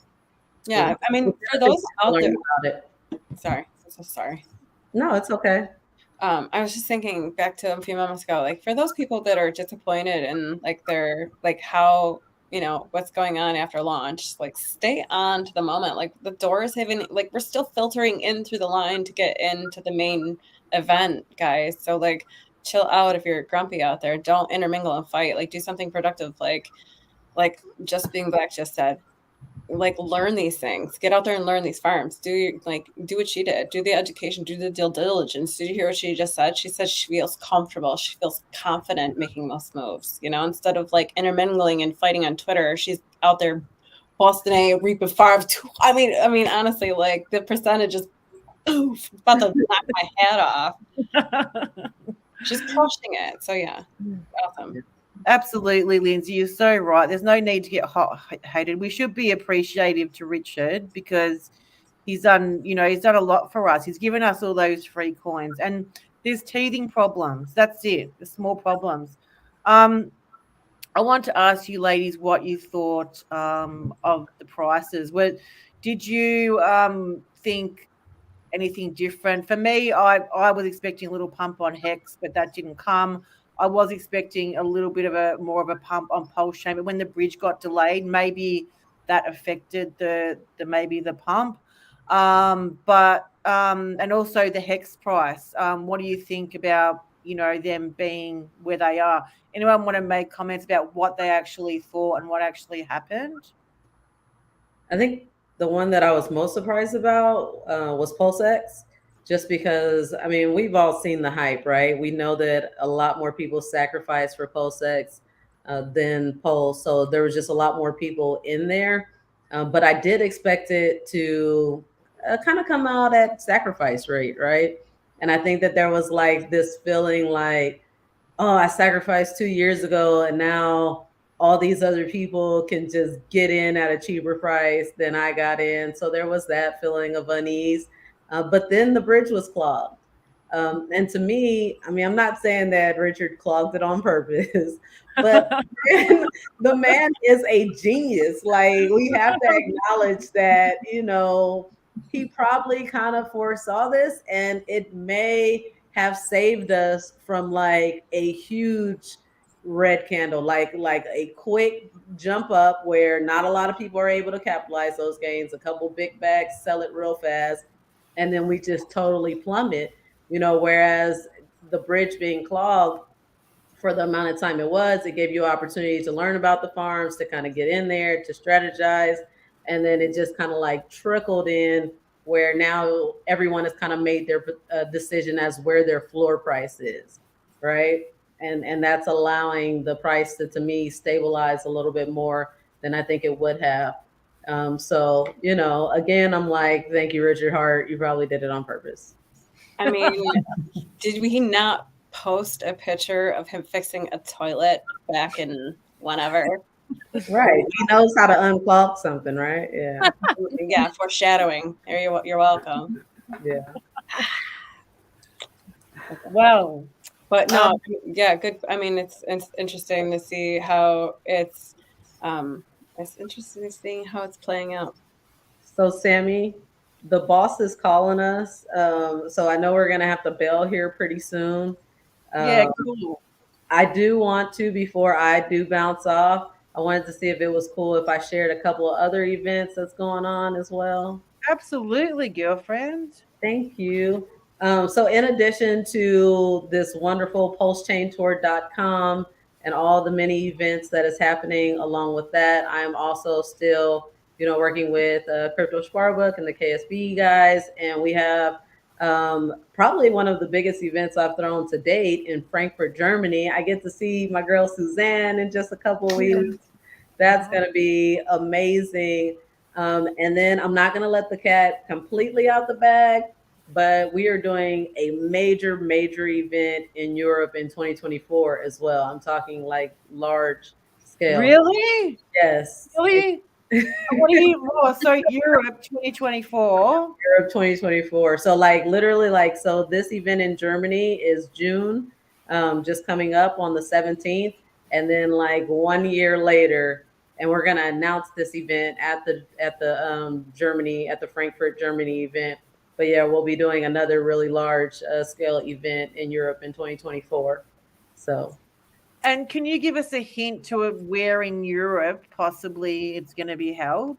yeah, I mean, for those out there, sorry, so sorry. No, it's okay. I was just thinking back to a few moments ago, like for those people that are disappointed and like they're like how what's going on after launch, like stay on to the moment. Like the doors haven't, like we're still filtering in through the line to get into the main event, guys. So like chill out if you're grumpy out there. Don't intermingle and fight. Like do something productive, like just being Black just said. like learn these things. Get out there and learn these farms. Do what she did. Do the education. Do the due diligence. Did you hear what she just said? She said she feels comfortable. She feels confident making those moves. You know, instead of like intermingling and fighting on Twitter, she's out there busting a reaping farms. I mean, honestly, like the percentage is oof, about to knock my head off. She's crushing it. So yeah, awesome. Absolutely, Lindsay, you're so right. There's no need to get hated. We should be appreciative to Richard because he's done a lot for us. He's given us all those free coins, and there's teething problems. That's it. The small problems. I want to ask you, ladies, what you thought of the prices. Did you think anything different? For me, I was expecting a little pump on Hex, but that didn't come. I was expecting a little bit of more of a pump on Pulsechain, but when the bridge got delayed, maybe that affected the pump. And also the Hex price. What do you think about them being where they are? Anyone want to make comments about what they actually thought and what actually happened? I think the one that I was most surprised about was PulseX, just because, I mean, we've all seen the hype, right? We know that a lot more people sacrifice for PulseX than Pulse. So there was just a lot more people in there. But I did expect it to kind of come out at sacrifice rate, right? And I think that there was like this feeling like, oh, I sacrificed 2 years ago and now all these other people can just get in at a cheaper price than I got in. So there was that feeling of unease. But then the bridge was clogged. And to me, I mean, I'm not saying that Richard clogged it on purpose, but the man is a genius. Like, we have to acknowledge that, he probably kind of foresaw this, and it may have saved us from like a huge red candle, like a quick jump up where not a lot of people are able to capitalize those gains. A couple big bags sell it real fast, and then we just totally plummet. Whereas the bridge being clogged for the amount of time it gave you opportunity to learn about the farms, to kind of get in there, to strategize, and then it just kind of like trickled in where now everyone has kind of made their decision as where their floor price is, right? And that's allowing the price to me stabilize a little bit more than I think it would have. So again, I'm like, thank you, Richard Hart. You probably did it on purpose. I mean, did we not post a picture of him fixing a toilet back in whenever? Right. He knows how to unclog something, right? Yeah. Yeah, foreshadowing. You're welcome. Yeah. Well, but no, yeah, good. I mean, it's interesting to see how it's interesting seeing how it's playing out. So, Sammy, the boss is calling us. So I know we're gonna have to bail here pretty soon. Yeah, cool. I do want to, before I do bounce off, I wanted to see if it was cool if I shared a couple of other events that's going on as well. Absolutely, girlfriend. Thank you. So in addition to this wonderful pulsechaintour.com and all the many events that is happening along with that, I'm also still, working with Crypto Sparbook and the KSB guys. And we have probably one of the biggest events I've thrown to date in Frankfurt, Germany. I get to see my girl Suzanne in just a couple of weeks. That's going to be amazing. And then I'm not going to let the cat completely out the bag, but we are doing a major event in Europe in 2024 as well. I'm talking like large scale. Really? Yes. Really? What do you? Oh, so Europe 2024. Europe 2024. So like literally so this event in Germany is June, just coming up on the 17th, and then like 1 year later, and we're gonna announce this event at the Germany, at the Frankfurt, Germany event. But yeah, we'll be doing another really large scale event in Europe in 2024. So. And can you give us a hint to where in Europe possibly it's going to be held?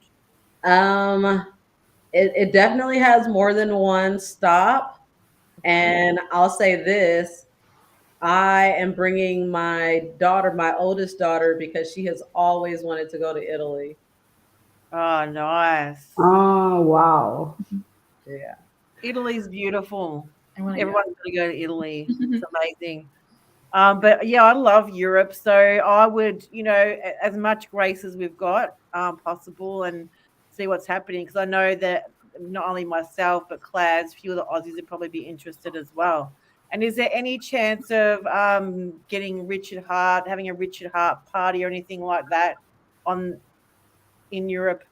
It definitely has more than one stop. And I'll say this, I am bringing my daughter, my oldest daughter, because she has always wanted to go to Italy. Oh, nice. Oh, wow. Yeah. Italy's beautiful. I want to go. Everyone's got to go to Italy. It's amazing. But yeah, I love Europe. So I would, as much grace as we've got possible and see what's happening. Because I know that not only myself, but Claire's, a few of the Aussies would probably be interested as well. And is there any chance of getting Richard Hart, having a Richard Hart party or anything like that in Europe?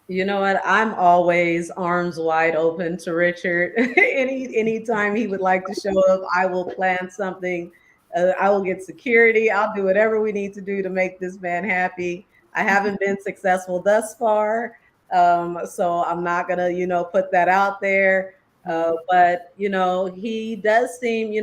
You know what? I'm always arms wide open to Richard. Anytime he would like to show up, I will plan something. I will get security. I'll do whatever we need to do to make this man happy. I haven't been successful thus far, so I'm not gonna, put that out there. But he does seem,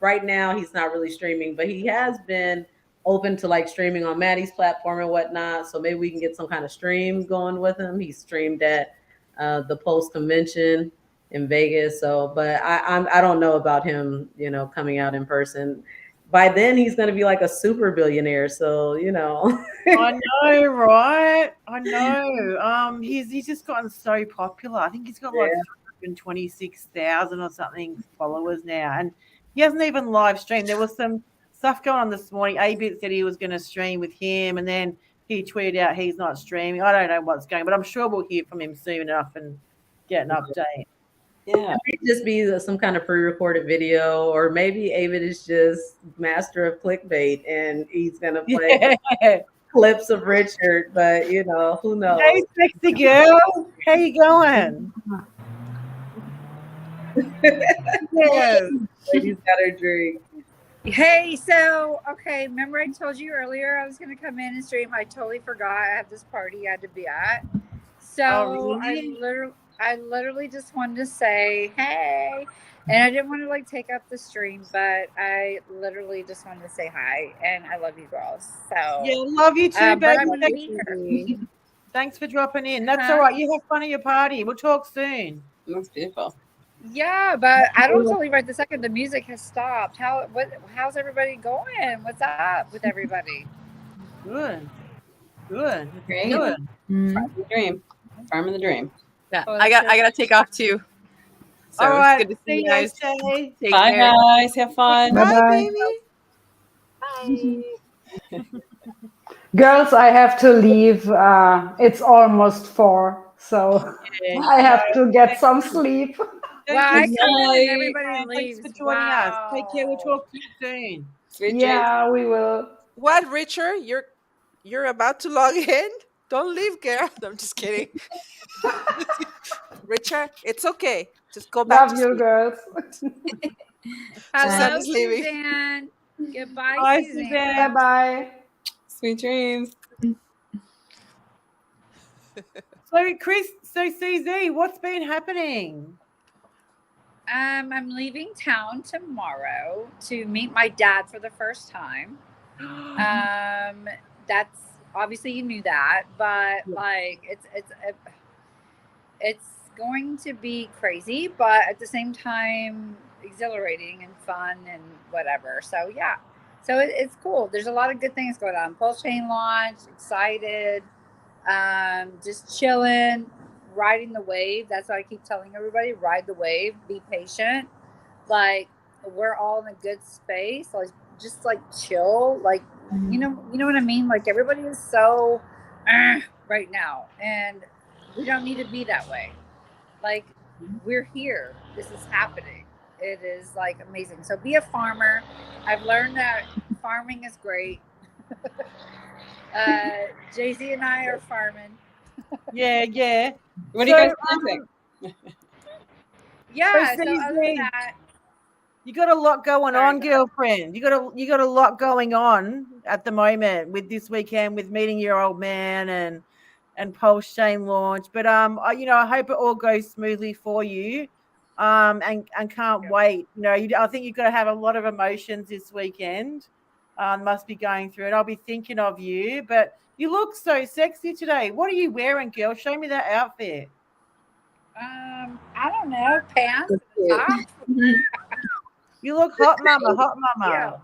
right now he's not really streaming, but he has been open to like streaming on Maddie's platform and whatnot. So maybe we can get some kind of stream going with him. He streamed at the Pulse convention in Vegas. So, but I don't know about him, coming out in person. By then he's going to be like a super billionaire. So, I know, right? I know. He's just gotten so popular. I think he's got like 126,000 or something followers now, and he hasn't even live streamed. There was some stuff going on this morning. A-Bit said he was going to stream with him, and then he tweeted out he's not streaming. I don't know what's going, but I'm sure we'll hear from him soon enough and get an update. Yeah. It might just be some kind of pre-recorded video, or maybe Avid is just master of clickbait and he's gonna play clips of Richard, but who knows? Hey, sexy girl, how you going? Yes, lady's got her drink. Hey, so okay, remember I told you earlier I was gonna come in and stream. I totally forgot I have this party I had to be at. So Oh, really? I literally just wanted to say hey, and I didn't want to like take up the stream, but I literally just wanted to say hi, and I love you girls. So Yeah, love you too, but baby. I'm gonna be here. Thanks for dropping in. That's all right. You have fun at your party. We'll talk soon. That's beautiful. Yeah, but I don't totally right the second the music has stopped. How's everybody going? What's up with everybody? Good. Great. Good. Farm the dream. Farm of the dream. Yeah, Oh, I gotta take off too. So All right. it's good to see See you guys. Shay. Take Bye, care. guys. Have fun. Bye-bye. Baby. Girls, I have to leave. It's almost 4, so Yeah. I have to get some sleep. Well, I Thank come in night. and everybody leaves. Thanks for joining us. Take care. We'll talk to you soon. Sweet dreams. Yeah, we will. What, Richard? You're about to log in? Don't leave, girl. No, I'm just kidding. Richard, it's okay. Just go back Love to you, sleep. girls. Hello, Suzanne's leaving. Suzanne. Goodbye, Bye, Suzanne. Suzanne. Bye-bye. Sweet dreams. So, Chris, CZ, what's been happening? I'm leaving town tomorrow to meet my dad for the first time. That's obviously you knew that, but like it's going to be crazy, but at the same time exhilarating and fun and whatever. So yeah, so it's cool. There's a lot of good things going on. Pulsechain launch, excited, just chilling, riding the wave. That's what I keep telling everybody: ride the wave, be patient. Like we're all in a good space. Like just like chill. Like you know what I mean. Like everybody is so right now, and we don't need to be that way. Like we're here. This is happening. It is like amazing. So be a farmer. I've learned that farming is great. Jay-Z and I are farming. Yeah. What are you guys planting? Yeah. So So other than CZ, that, you got a lot going Sorry, on, go ahead. girlfriend. You got a lot going on at the moment with this weekend, with meeting your old man and Pulsechain launch. But I hope it all goes smoothly for you. And can't wait. I think you've got to have a lot of emotions this weekend. Must be going through it. I'll be thinking of you. But you look so sexy today. What are you wearing, girl? Show me that outfit. I don't know, pants, top. You look hot, mama.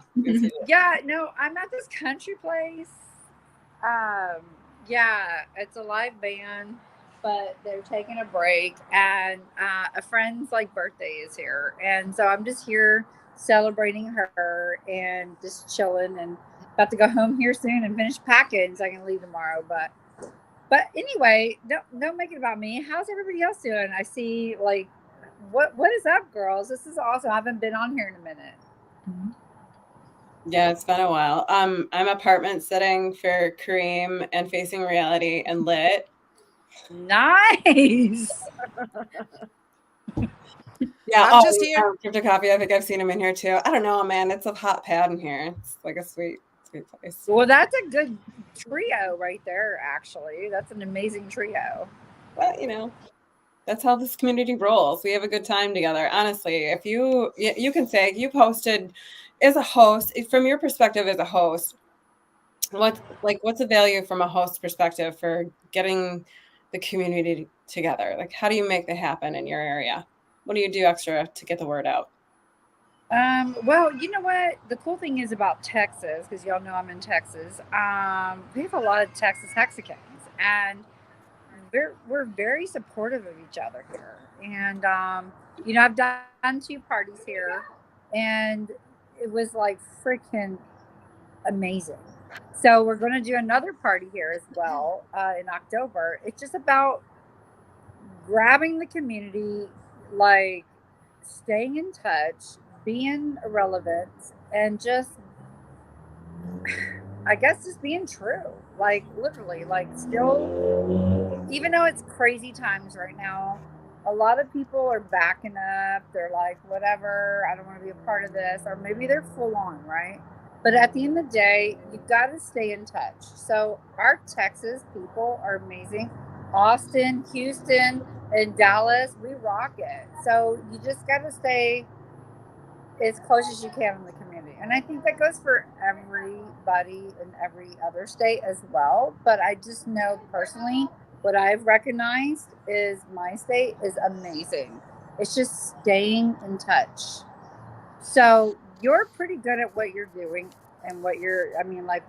Yeah, no, I'm at this country place. Yeah, it's a live band, but they're taking a break, and a friend's like birthday is here, and so I'm just here celebrating her and just chilling, and about to go home here soon and finish packing so I can leave tomorrow. But anyway, don't make it about me. How's everybody else doing? I see like what is up, girls? This is awesome. I haven't been on here in a minute. Yeah, it's been a while. I'm apartment sitting for Kareem and Facing Reality and Lit. Nice. Yeah, I'm just here. Crypto Coffee. I think I've seen him in here too. I don't know, man. It's a hot pad in here. It's like a sweet place. Well, that's a good trio right there, actually. That's an amazing trio. Well, you know, that's how this community rolls. We have a good time together. Honestly, if you can say you posted as a host, from your perspective as a host, what's the value from a host perspective for getting the community together? Like, how do you make that happen in your area? What do you do extra to get the word out? Well, you know what? The cool thing is about Texas, because y'all know I'm in Texas. We have a lot of Texas Hexicans, and we're very supportive of each other here. And you know, I've done 2 parties here, and it was like freaking amazing. So we're going to do another party here as well in October. It's just about grabbing the community, like staying in touch, being relevant, and just, I guess, just being true. Like literally, like still, even though it's crazy times right now, a lot of people are backing up. They're like, whatever, I don't want to be a part of this. Or maybe they're full on, right? But at the end of the day, you've got to stay in touch. So our Texas people are amazing. Austin, Houston, and Dallas, we rock it. So you just got to stay as close as you can in the community. And I think that goes for everybody in every other state as well. But I just know personally, what I've recognized is my state is amazing. It's just staying in touch. So you're pretty good at what you're doing and like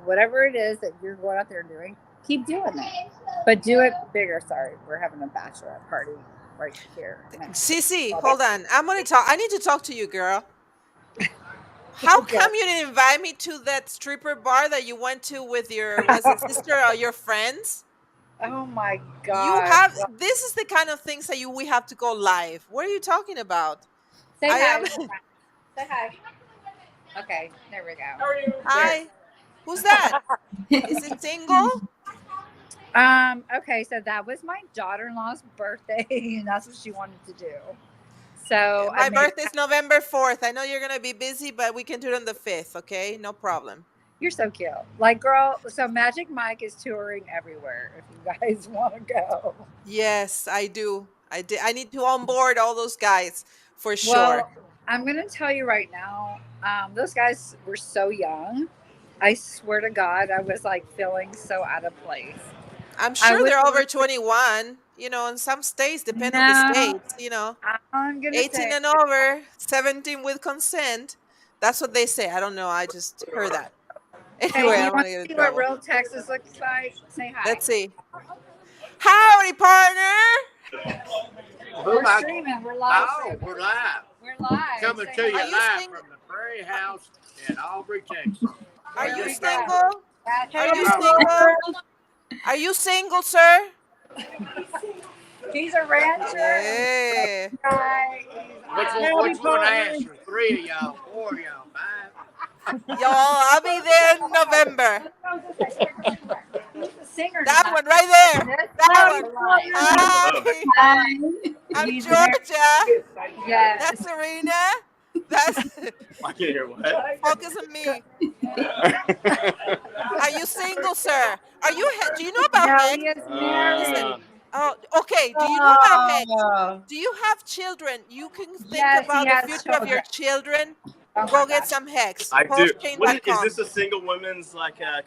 whatever it is that you're going out there doing, keep doing it. But do it bigger. Sorry, we're having a bachelorette party right here. Cece, hold on. I need to talk to you, girl. How come you didn't invite me to that stripper bar that you went to with your sister or your friends? Oh my god! This is the kind of things that we have to go live. What are you talking about? Say hi. Say hi. Okay, there we go. How are you? Hi. Who's that? Is it single? Okay, so that was my daughter-in-law's birthday, and that's what she wanted to do. So my birthday's November 4th. I know you're gonna be busy, but we can do it on the 5th, okay? No problem. You're so cute. Like, girl, so Magic Mike is touring everywhere if you guys want to go. Yes, I do. I need to onboard all those guys for sure. Well, I'm going to tell you right now, those guys were so young. I swear to God, I was like feeling so out of place. I'm sure they're over 21, you know, in some states, depending on the states, you know. I'm gonna 18 and over, 17 with consent. That's what they say. I don't know. I just heard that. Anyway, you want to see what real Texas looks like? Say hi. Let's see. Howdy, partner. We're streaming. We're live. Oh, we're live. We're live. Coming to you live from the Prairie House in Aubrey, Texas. Are you single? Are you single? Are you single, sir? He's a rancher. Hey. Which one answer? 3 of y'all, 4 of y'all, 5. Y'all, I'll be there in November. That one right there. That one. Hi. I'm Georgia. Yes. That's Serena. That's. I can't hear what. Focus on me. Are you single, sir? Do you know about Hex? He is married. Oh, okay. Do you know about Hex? Do you have children? You can think about the future of your children. Go get some Hex. I do. Is this a single women's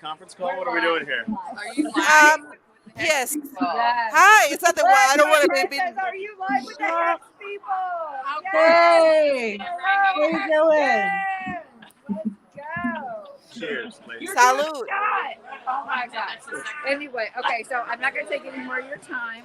conference call? What are we doing here? Are you live? Yes. Hi. Is that the one? I don't want to be. Are you live with the Hex people? Hey, how you doing? Let's go. Cheers, ladies. Salud. Oh my gosh. Anyway, okay, so I'm not going to take any more of your time.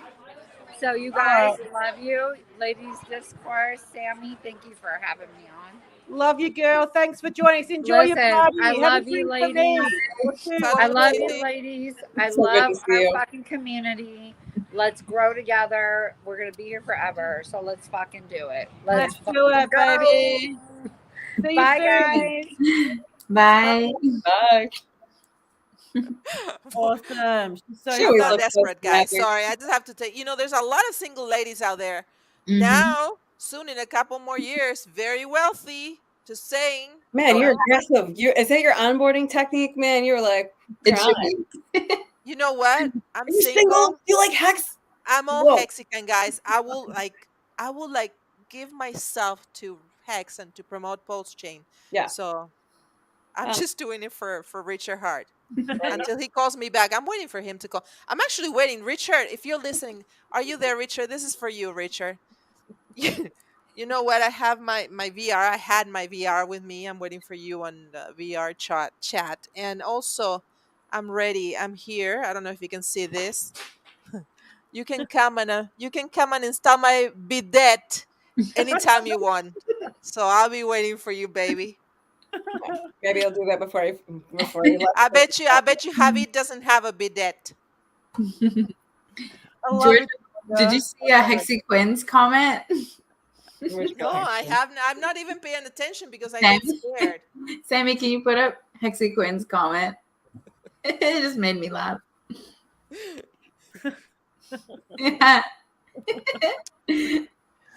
So you All right. guys, love you. Ladies Discourse, Sammy, thank you for having me on. Love you, girl. Thanks for joining us. Enjoy your Listen, party. I Have a love you, drink for me. ladies. Or two, Talk I or to love you, you, Lady. ladies. I So good love to see our you. fucking community. Let's grow together. We're going to be here forever. So let's fucking do it. Let's Let's do it, go. baby. See you Bye, soon. guys. Bye. Bye. Awesome. She's so She I'm always not looks so desperate, guys. snappy. Sorry, I just have to take. There's a lot of single ladies out there Mhm. now. Soon, in a couple more years, very wealthy. Just saying. Man, you're aggressive. Is that your onboarding technique, man? You're like, It should trying. be. You know what? I'm Are you single. single? Do you like hex? I'm all Whoa. Hexican, guys. I will like give myself to Hex and to promote Pulsechain. Yeah. So I'm Um, just doing it for Richard Hart until he calls me back. I'm waiting for him to call. I'm actually waiting. Richard, if you're listening, are you there, Richard? This is for you, Richard. You know what? I have my VR. I had my VR with me. I'm waiting for you on the VR chat. And also, I'm ready. I'm here. I don't know if you can see this. You can come and install my bidet anytime you want. So I'll be waiting for you, baby. maybe I'll do that before you left. I bet you Javi doesn't have a bidet. I love George, it. did you see Hexy Quinn's comment? Which No, comment? I haven't. I'm not even paying attention because I Sammy? get scared. Sammy, can you put up Hexy Quinn's comment? It just made me laugh.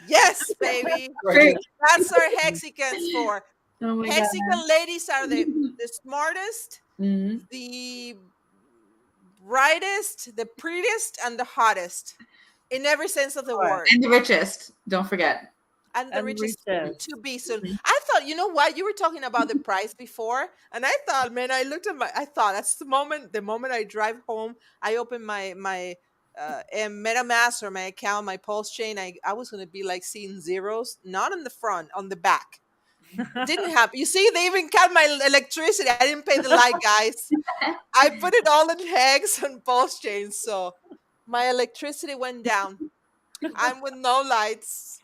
Yes, baby. Gorgeous. That's our Hexicans for. Oh my god. Hexican ladies are the smartest, Mhm. the brightest, the prettiest, and the hottest in every sense of the Right. word. And the richest, don't forget. And the And richest richest. to be soon. Mhm. I thought, you know what? You were talking about the price before, and I thought, man, I thought that's the moment I drive home, I open my MetaMask or my account, my Pulsechain, I was gonna be like seeing zeros, not on the front, on the back. Didn't happen. You see, they even cut my electricity. I didn't pay the light, guys. I put it all in Hex and Pulsechain, so my electricity went down. I'm with no lights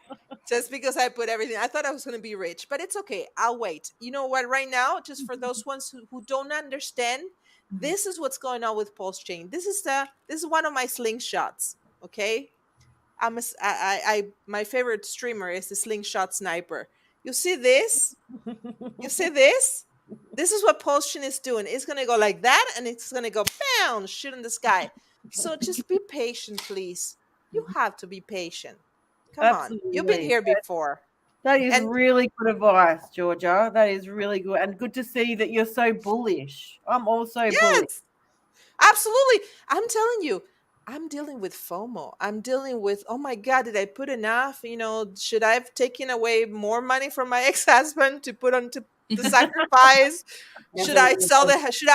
just because I put everything. I thought I was going to be rich, but it's okay. I'll wait. You know what? Right now, just for those ones who don't understand, this is what's going on with Pulsechain. This is one of my slingshots. Okay, my favorite streamer is the slingshot sniper. You see this? You see this? This is what Pulsechain is doing. It's gonna go like that, and it's gonna go bam, shoot in the sky. So just be patient, please. You have to be patient. Come on, you've been Absolutely. here before. That is And- really good advice, Georgia. That is really good. And good to see that you're so bullish. I'm also bullish. Yes, absolutely. I'm telling you, I'm dealing with FOMO. I'm dealing with, oh my God, did I put enough? Should I have taken away more money from my ex-husband to put onto the sacrifice? Should I sell should I have should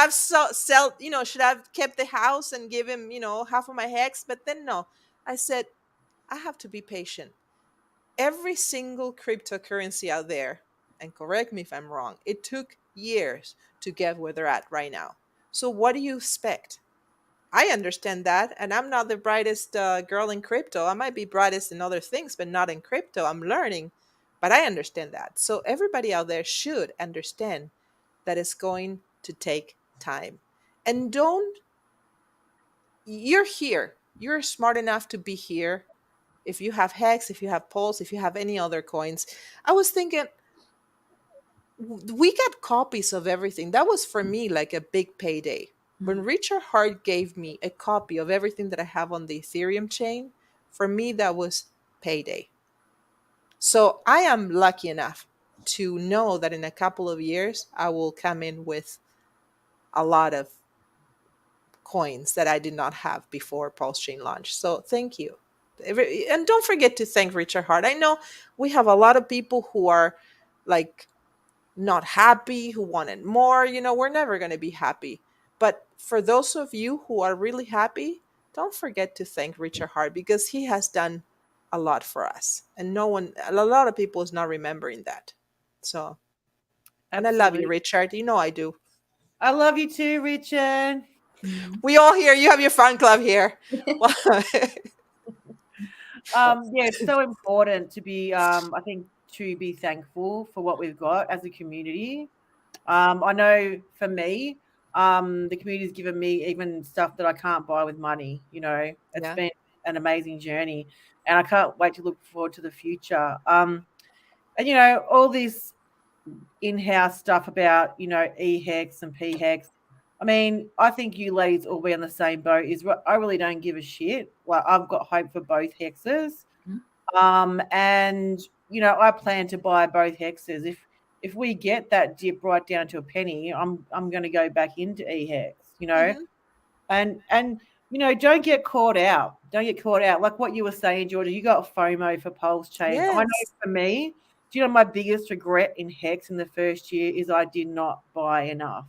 I have kept the house and give him, half of my hex? But then no, I said, I have to be patient. Every single cryptocurrency out there, and correct me if I'm wrong, it took years to get where they're at right now. So what do you expect? I understand that, and I'm not the brightest girl in crypto. I might be brightest in other things, but not in crypto. I'm learning, but I understand that. So everybody out there should understand that it's going to take time. And you're here. You're smart enough to be here. If you have Hex, if you have Pulse, if you have any other coins, I was thinking, we got copies of everything. That was for me like a big payday. When Richard Hart gave me a copy of everything that I have on the Ethereum chain, for me, that was payday. So I am lucky enough to know that in a couple of years, I will come in with a lot of coins that I did not have before Pulsechain launch. So thank you. And don't forget to thank Richard Hart. I know we have a lot of people who are like not happy, who wanted more. We're never going to be happy. But for those of you who are really happy, don't forget to thank Richard Hart because he has done a lot for us. And a lot of people is not remembering that. So, and I love you, Absolutely. Richard. I do. I love you too, Richard. We all here. You have your fan club here. Well, Yeah, it's so important to be I think to be thankful for what we've got as a community. I know for me, the community's given me even stuff that I can't buy with money. You know, it's Yeah. been an amazing journey, and I can't wait to look forward to the future. And you know, all this in-house stuff about e-hex and p-hex. I mean, I think you ladies all be on the same boat. I really don't give a shit. Like, I've got hope for both hexes. And I plan to buy both hexes. If we get that dip right down to a penny, I'm going to go back into e-hex. And don't get caught out. Don't get caught out. Like what you were saying, Georgia, you got FOMO for Pulsechain. I know Yes. for me, do you know my biggest regret in Hex in the first year is I did not buy enough.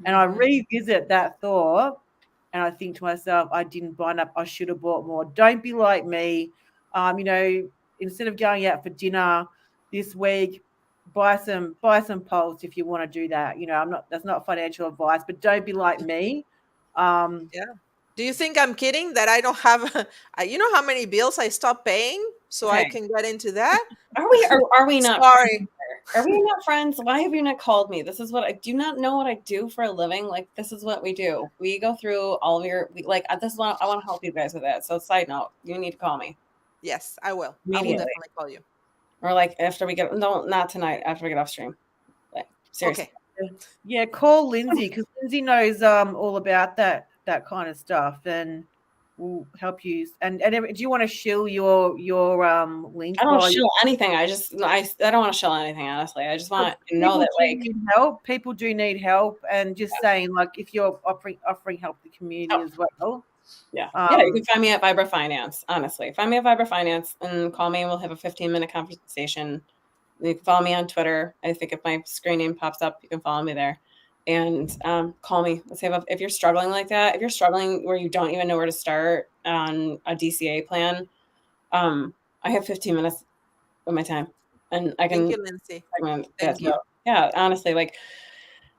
And I revisit that thought and I think to myself, I didn't buy enough. I should have bought more. Don't be like me. Instead of going out for dinner this week, buy some Pulse if you want to do that. That's not financial advice, but don't be like me. Yeah. Do you think I'm kidding that I don't have? You know how many bills I stopped paying so I Okay. can get into that? Are we not? Sorry. Are we not friends? Why have you not called me? This is what I do. You not know what I do for a living. Like, this is what we do. We go through all of your this is what I want to help you guys with that. So, side note, you need to call me Yes, I will. I will immediately, definitely call you. or like after we get not tonight. After we get off stream. Like, seriously. Okay. Yeah, call Lindsay because Lindsay knows all about that kind of stuff and will help you. And do you want to shill your link? I don't shill anything. I don't want to shill anything. Honestly, I just want to know that need help. People do need help, and just saying like if you're offering help to the community as well. Yeah. You can find me at Vibra Finance. Honestly, find me at Vibra Finance and call me, and we'll have a 15-minute conversation. You can follow me on Twitter. I think if my screen name pops up, you can follow me there. And call me. Let's say if you're struggling like that, if you're struggling where you don't even know where to start on a DCA plan, I have 15 minutes of my time, and I can. Thank you, Lindsay. Thank you. Yeah, honestly, like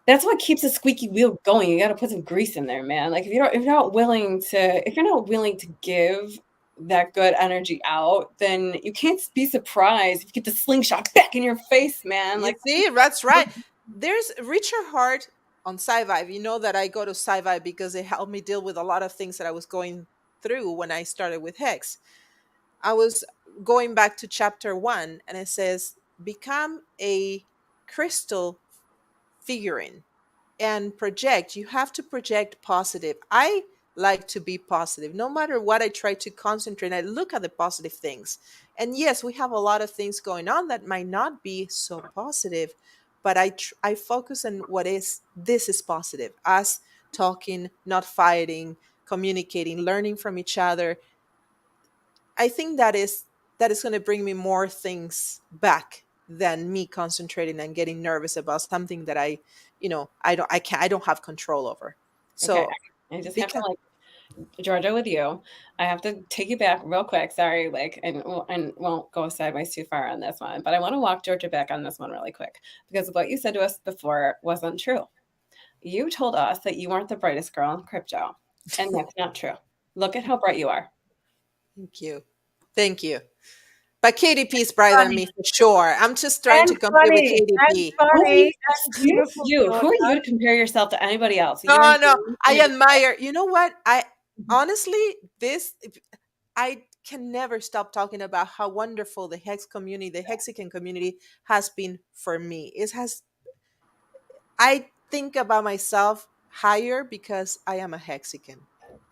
that's what keeps a squeaky wheel going. You got to put some grease in there, man. Like if you're not willing to give that good energy out, then you can't be surprised if you get the slingshot back in your face, man. Like, see, that's right. There's Richard Hart on SciVibe. You know that I go to SciVibe because it helped me deal with a lot of things that I was going through when I started with Hex. I was going back to chapter 1, and it says, become a crystal figurine and project. You have to project positive. I like to be positive. No matter what, I try to concentrate. I look at the positive things. And yes, we have a lot of things going on that might not be so positive, but I focus on this is positive. Us talking, not fighting, communicating, learning from each other. I think that is going to bring me more things back than me concentrating and getting nervous about something that I don't have control over. So I just have to Georgia, with you, I have to take you back real quick. Sorry, and won't go sideways too far on this one, but I want to walk Georgia back on this one really quick because what you said to us before wasn't true. You told us that you weren't the brightest girl in crypto, and that's not true. Look at how bright you are. Thank you. But KDP is brighter than me for sure. I'm just trying to compete with KDP. Who are you to compare yourself to anybody else? No. I admire. You know what? Honestly, I can never stop talking about how wonderful the Hex community, the Hexican community, has been for me. I think about myself higher because I am a Hexican,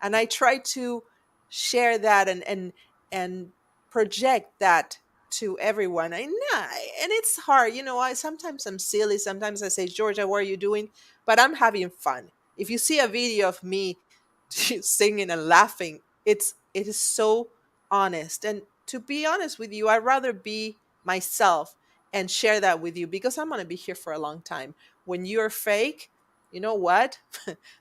and I try to share that and project that to everyone. And it's hard, sometimes I'm silly. Sometimes I say, Georgia, what are you doing? But I'm having fun. If you see a video of me singing and laughing, it is so honest. And to be honest with you, I'd rather be myself and share that with you because I'm going to be here for a long time. When you're fake, you know what?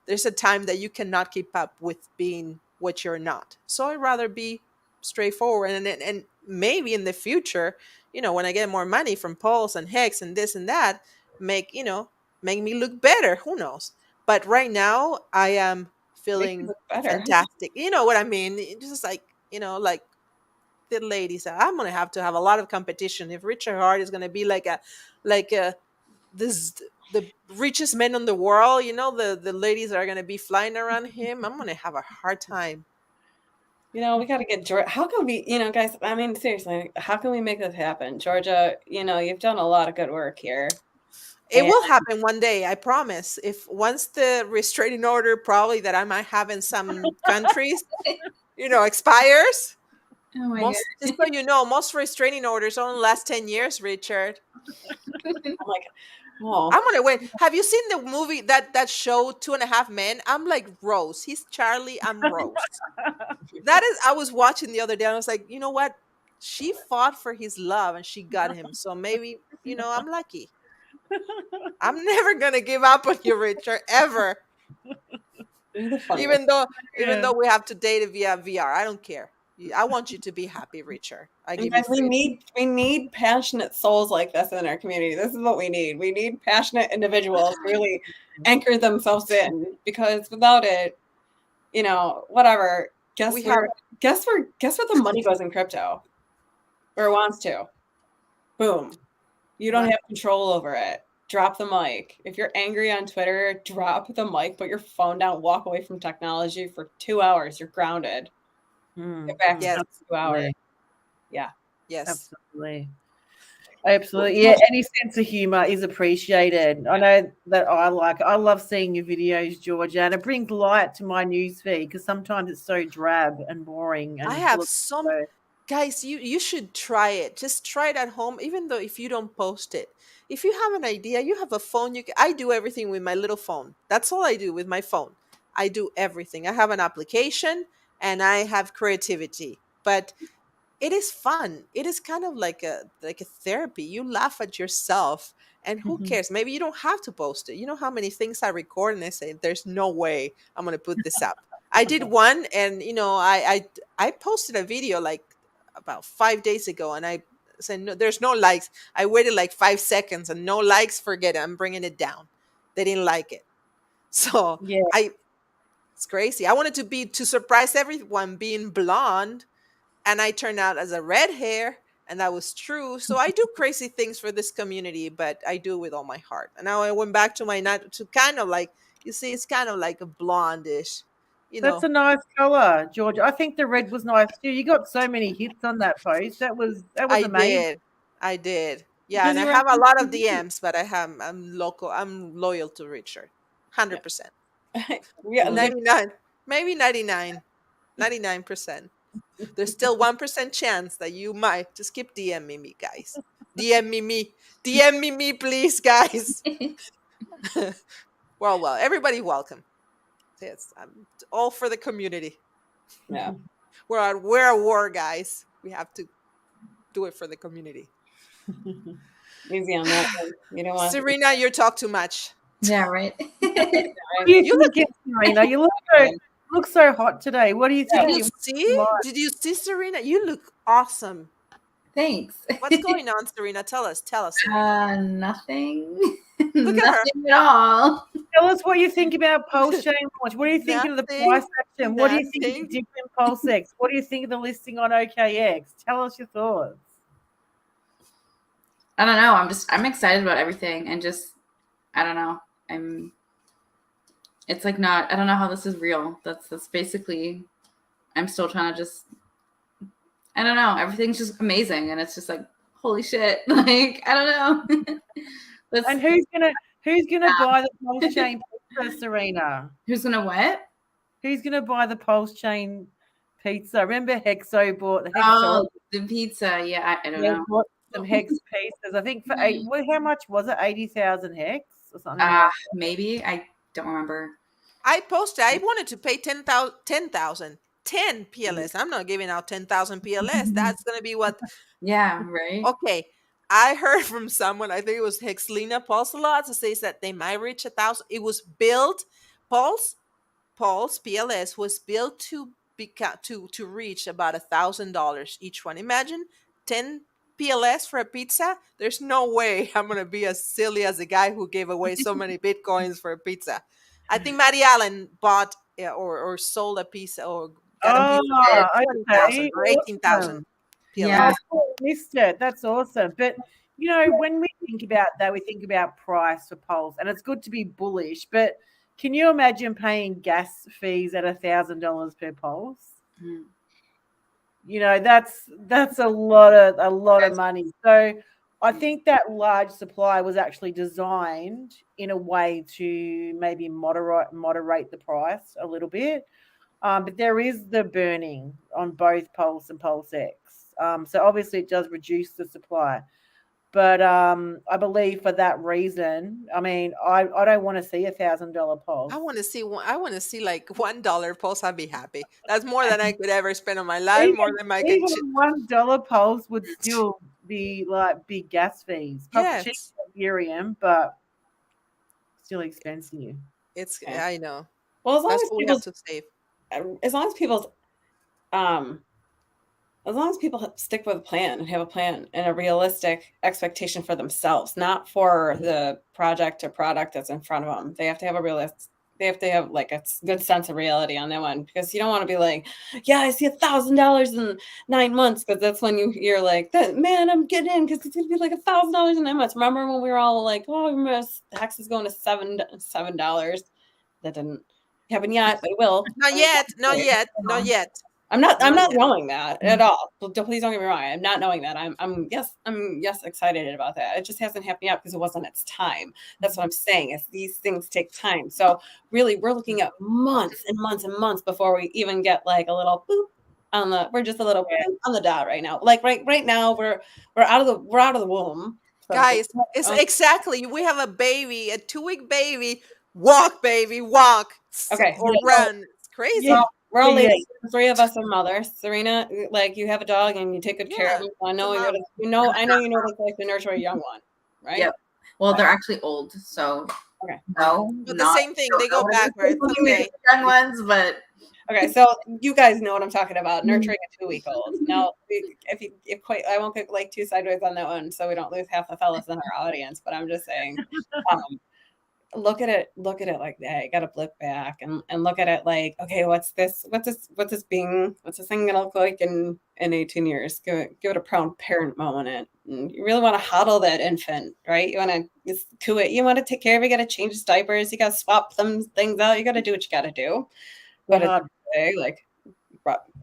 There's a time that you cannot keep up with being what you're not. So I'd rather be straightforward and maybe in the future, when I get more money from Pulse and Hex and this and that, make me look better. Who knows? But right now, I am Makes you feeling look better. fantastic. You know what I mean? It's just like, like the ladies. I'm gonna have to have a lot of competition. If Richard Hart is gonna be like a this the richest man in the world, the ladies are gonna be flying around him. I'm gonna have a hard time. We got to get Georgia. How can we, guys, I mean, seriously, how can we make this happen? Georgia, you've done a lot of good work here. It will happen one day, I promise. If once the restraining order, probably that I might have in some countries, expires. Oh my Most, just so you know, most restraining orders only last 10 years, Richard. I'm like, oh, I'm gonna win. Have you seen the movie that show 2.5 Men? I'm like Rose. He's Charlie. I'm Rose. That is, I was watching the other day and I was like, you know what? She fought for his love and she got him. So maybe, I'm lucky. I'm never gonna give up on you, Richard, ever. you're the funniest. Even though we have to date it via VR, I don't care. I want you to be happy, Richard. I And give guys, you we need passionate souls like this in our community. This is what we need. We need passionate individuals to really anchor themselves in, because without it, whatever. Guess where the money goes in crypto, or it wants to. Boom. You don't have control over it. Drop the mic. If you're angry on Twitter, drop the mic, put your phone down, walk away from technology for 2 hours. You're grounded. Get back to 2 hours. Yeah. Yes. Absolutely. Yeah, any sense of humor is appreciated. I know that I love seeing your videos, Georgia, and it brings light to my newsfeed because sometimes it's so drab and boring. And I have some guys, you should try it. Just try it at home, even though if you don't post it. If you have an idea, you have a phone, I do everything with my little phone. That's all I do with my phone. I do everything. I have an application and I have creativity. But it is fun. It is kind of like a therapy. You laugh at yourself, and who cares? Maybe you don't have to post it. You know how many things I record and I say, "There's no way I'm gonna put this up." I did one, and I posted a video like about 5 days ago, and I said, "No, there's no likes." I waited like 5 seconds, and no likes. Forget it. I'm bringing it down. They didn't like it, so Yeah. it's crazy. I wanted to surprise everyone being blonde. And I turned out as a red hair, and that was true. So I do crazy things for this community, but I do it with all my heart. And now I went back to to kind of like, you see, it's kind of like a blondish, That's a nice color, Georgia. I think the red was nice too. You got so many hits on that post. That was amazing. I did. Yeah, Because and I you're have a lot of DMs, but I'm local. I'm loyal to Richard. 100%. Yeah, 99, maybe 99%. There's still 1% chance that you might just keep DMing me, guys. DM me, please, guys. Well, everybody welcome. Yes, I'm all for the community. Yeah. We're a war, guys. We have to do it for the community. Easy on that one. You don't want Serena, you talk too much. Yeah, right. you look Serena. You look so hot today. What do you think? Did you see Serena? You look awesome. Thanks. What's going on, Serena? Tell us. Serena. Nothing. Look at her. Nothing at all. Tell us what you think about Pulsechain launch. What do you think of the price action? What do you think of the different Pulsex? What do you think of the listing on OKX? Tell us your thoughts. I don't know. I'm excited about everything, and I don't know. It's like I don't know how this is real. That's basically, I'm still trying to I don't know. Everything's just amazing. And it's just like, holy shit. Like, I don't know. And who's gonna buy the Pulsechain pizza, Serena? Who's gonna what? Who's gonna buy the Pulsechain pizza? Remember Hexo bought the the pizza. Yeah, I don't know. Bought some Hex pizzas. I think for how much was it? 80,000 Hex or something? Maybe. I don't remember. I posted. I wanted to pay 10,000 PLS. I'm not giving out 10,000 PLS. That's gonna be what. Yeah. Right. Okay. I heard from someone. I think it was Hexlina Pulselot, who says that they might reach 1,000. It was built. Pulse PLS was built to reach about $1,000 each one. Imagine 10 PLS for a pizza. There's no way I'm gonna be as silly as the guy who gave away so many bitcoins for a pizza. I think Maddie Allen bought or sold a piece or got a piece Oh, of it, 20,000 or 18,000 awesome. PLN. Yeah. Oh, I missed it. That's awesome. But when we think about that, we think about price for Pulse, and it's good to be bullish. But can you imagine paying gas fees at $1,000 per Pulse? Mm. That's a lot of money. So I think that large supply was actually designed in a way to maybe moderate the price a little bit. But there is the burning on both Pulse and Pulse X. So obviously it does reduce the supply. But I believe for that reason, I mean, I don't want to see $1,000 Pulse. I want to see like $1 Pulse. I'd be happy. That's more than I could ever spend on my life. More than I can. Even $1 Pulse would still be like big gas fees. Probably cheap Yes, Ethereum, but still expensive. it's. Okay. I know. Well, as long That's as what we have people, to save. as long as people, as long as people stick with a plan and have a plan and a realistic expectation for themselves, not for the project or product that's in front of them. They have to have they have to have like a good sense of reality on that one, because you don't want to be like, yeah, I see $1,000 in 9 months, because that's when you're like, that man, I'm getting in because it's gonna be like $1,000 in 9 months. Remember when we were all like, oh, Hex is going to $7? That didn't happen yet, but it will. Not yet. Not yet. Not yet. I'm not yet. knowing that at all. Please don't get me wrong. I'm not knowing that. I'm excited about that. It just hasn't happened yet because it wasn't its time. That's what I'm saying. Is these things take time. So really, we're looking at months and months and months before we even get like a little boop on the. We're just a little boop on the dot right now. Like right now, we're out of the womb. So Guys, it's exactly. We have a baby, a 2-week baby. Walk, baby, walk. Okay. Or run. It's crazy. Yeah. We're all Yeah. ladies. The 3 of us are mothers. Serena, like you have a dog and you take good care of him. So I know it's a you know what it's like to nurture a young one, right? Yep. Well, they're actually old, so Okay. no. But the same thing, they go backwards. Okay. Young ones, but Okay, so you guys know what I'm talking about. Nurturing a 2-week-old. Now, I won't get like too sideways on that one, so we don't lose half the fellas in our audience. But I'm just saying, look at it like that. You got to look back and look at it like, okay, what's this thing gonna look like in 18 years? Give it a proud parent moment. And you really want to huddle that infant, right? You want to take care of it. You got to change his diapers. You got to swap some things out. You got to do what you got to do. But at the end of the day, like,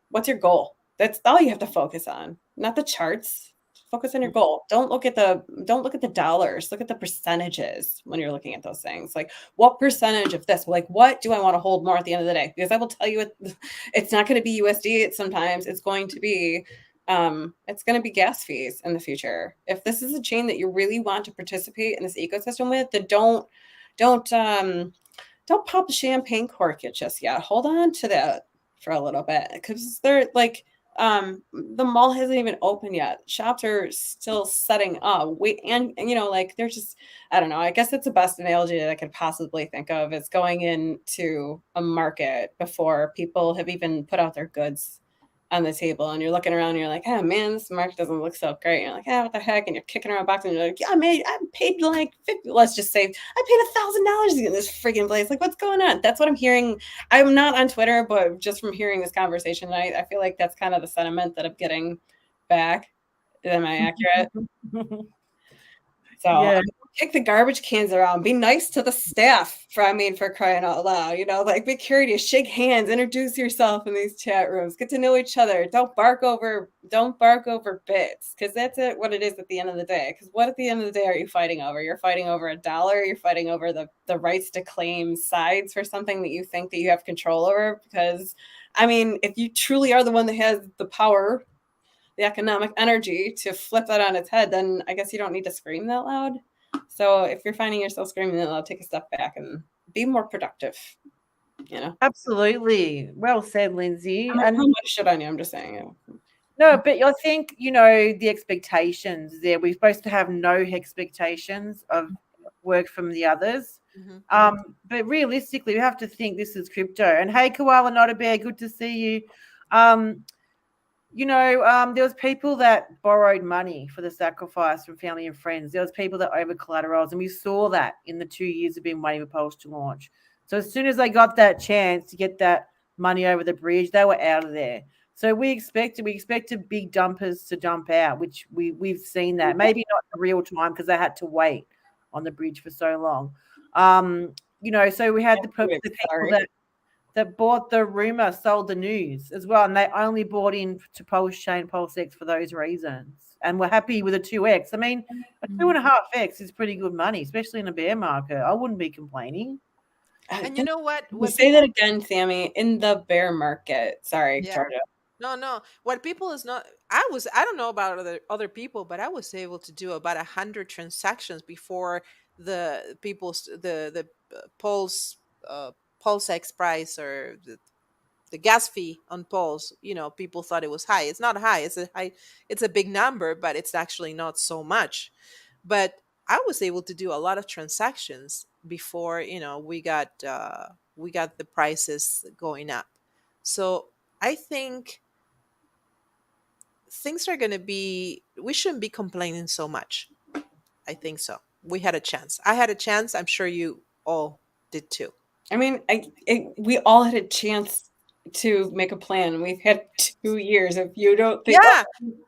what's your goal? That's all you have to focus on, not the charts. Focus on your goal. Don't look at the dollars. Look at the percentages when you're looking at those things. Like, what percentage of this? Like, what do I want to hold more at the end of the day? Because I will tell you, it's not going to be USD. Sometimes it's going to be gas fees in the future. If this is a chain that you really want to participate in this ecosystem with, then don't pop the champagne cork just yet. Hold on to that for a little bit, because they're like. The mall hasn't even opened yet. Shops are still setting up. They're just, I don't know. I guess it's the best analogy that I could possibly think of, is going into a market before people have even put out their goods on the table, and you're looking around and you're like, oh man, this market doesn't look so great. And you're like, what the heck? And you're kicking around boxes and you're like, yeah, I paid like 50, let's just say I paid $1,000 to get this freaking place. Like, what's going on? That's what I'm hearing. I'm not on Twitter, but just from hearing this conversation, I feel like that's kind of the sentiment that I'm getting back. Am I accurate? So Yeah. kick the garbage cans around. Be nice to the staff, for crying out loud. Like, be curious, shake hands, introduce yourself in these chat rooms, get to know each other. Don't bark over bits, because that's what it is at the end of the day. Because what at the end of the day are you fighting over? You're fighting over $1. You're fighting over the rights to claim sides for something that you think that you have control over. Because if you truly are the one that has the power, the economic energy to flip that on its head, then I guess you don't need to scream that loud. So if you're finding yourself screaming that loud, take a step back and be more productive. Absolutely. Well said, Lindsay. I'm not putting much shit on you. I'm just saying. No, but I think, the expectations there, we're supposed to have no expectations of work from the others. Mm-hmm. But realistically, we have to think this is crypto. And hey, Koala, not a bear, good to see you. There was people that borrowed money for the sacrifice from family and friends. There was people that over collateralized, and we saw that in the 2 years of being waiting for Pulse to launch. So as soon as they got that chance to get that money over the bridge, they were out of there. So we expected big dumpers to dump out, which we've seen that. Maybe not in real time because they had to wait on the bridge for so long. So we had the people that bought the rumor, sold the news as well, and they only bought in to Pulsechain, Pulsex for those reasons, and we're happy with a 2x. I mean, a 2.5x is pretty good money, especially in a bear market. I wouldn't be complaining. And you know what? Say that again, Sammy. In the bear market. Sorry, Georgia. No. What people is not. I don't know about other people, but I was able to do about 100 transactions before the Pulse Pulsex price or the gas fee on Pulse. People thought it was high. It's not high. It's a big number, but it's actually not so much. But I was able to do a lot of transactions before we got the prices going up. So I think things are going to be, we shouldn't be complaining so much. I think so. We had a chance. I had a chance. I'm sure you all did too. I mean, we all had a chance to make a plan. We've had 2 years. If you don't think,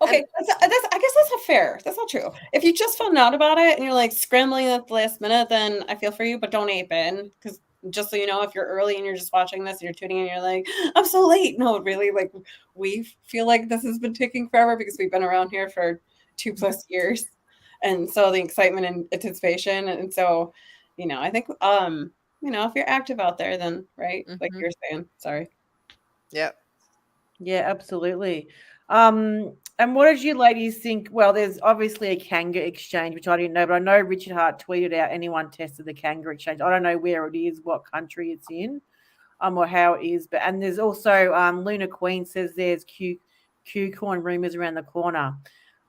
okay, I guess that's not fair. That's not true. If you just found out about it and you're like scrambling at the last minute, then I feel for you, but don't ape in, because just so you know, if you're early and you're just watching this and you're tuning in, you're like, I'm so late. No, really, like we feel like this has been taking forever because we've been around here for 2+ years, and so the excitement and anticipation, and so I think if you're active out there, then right, like you're saying. Sorry. Yeah. Yeah, absolutely. And what did you ladies think? Well, there's obviously a Kanga exchange, which I didn't know, but I know Richard Hart tweeted out anyone tested the Kanga exchange. I don't know where it is, what country it's in, or how it is. And there's also Luna Queen says there's Q coin rumors around the corner.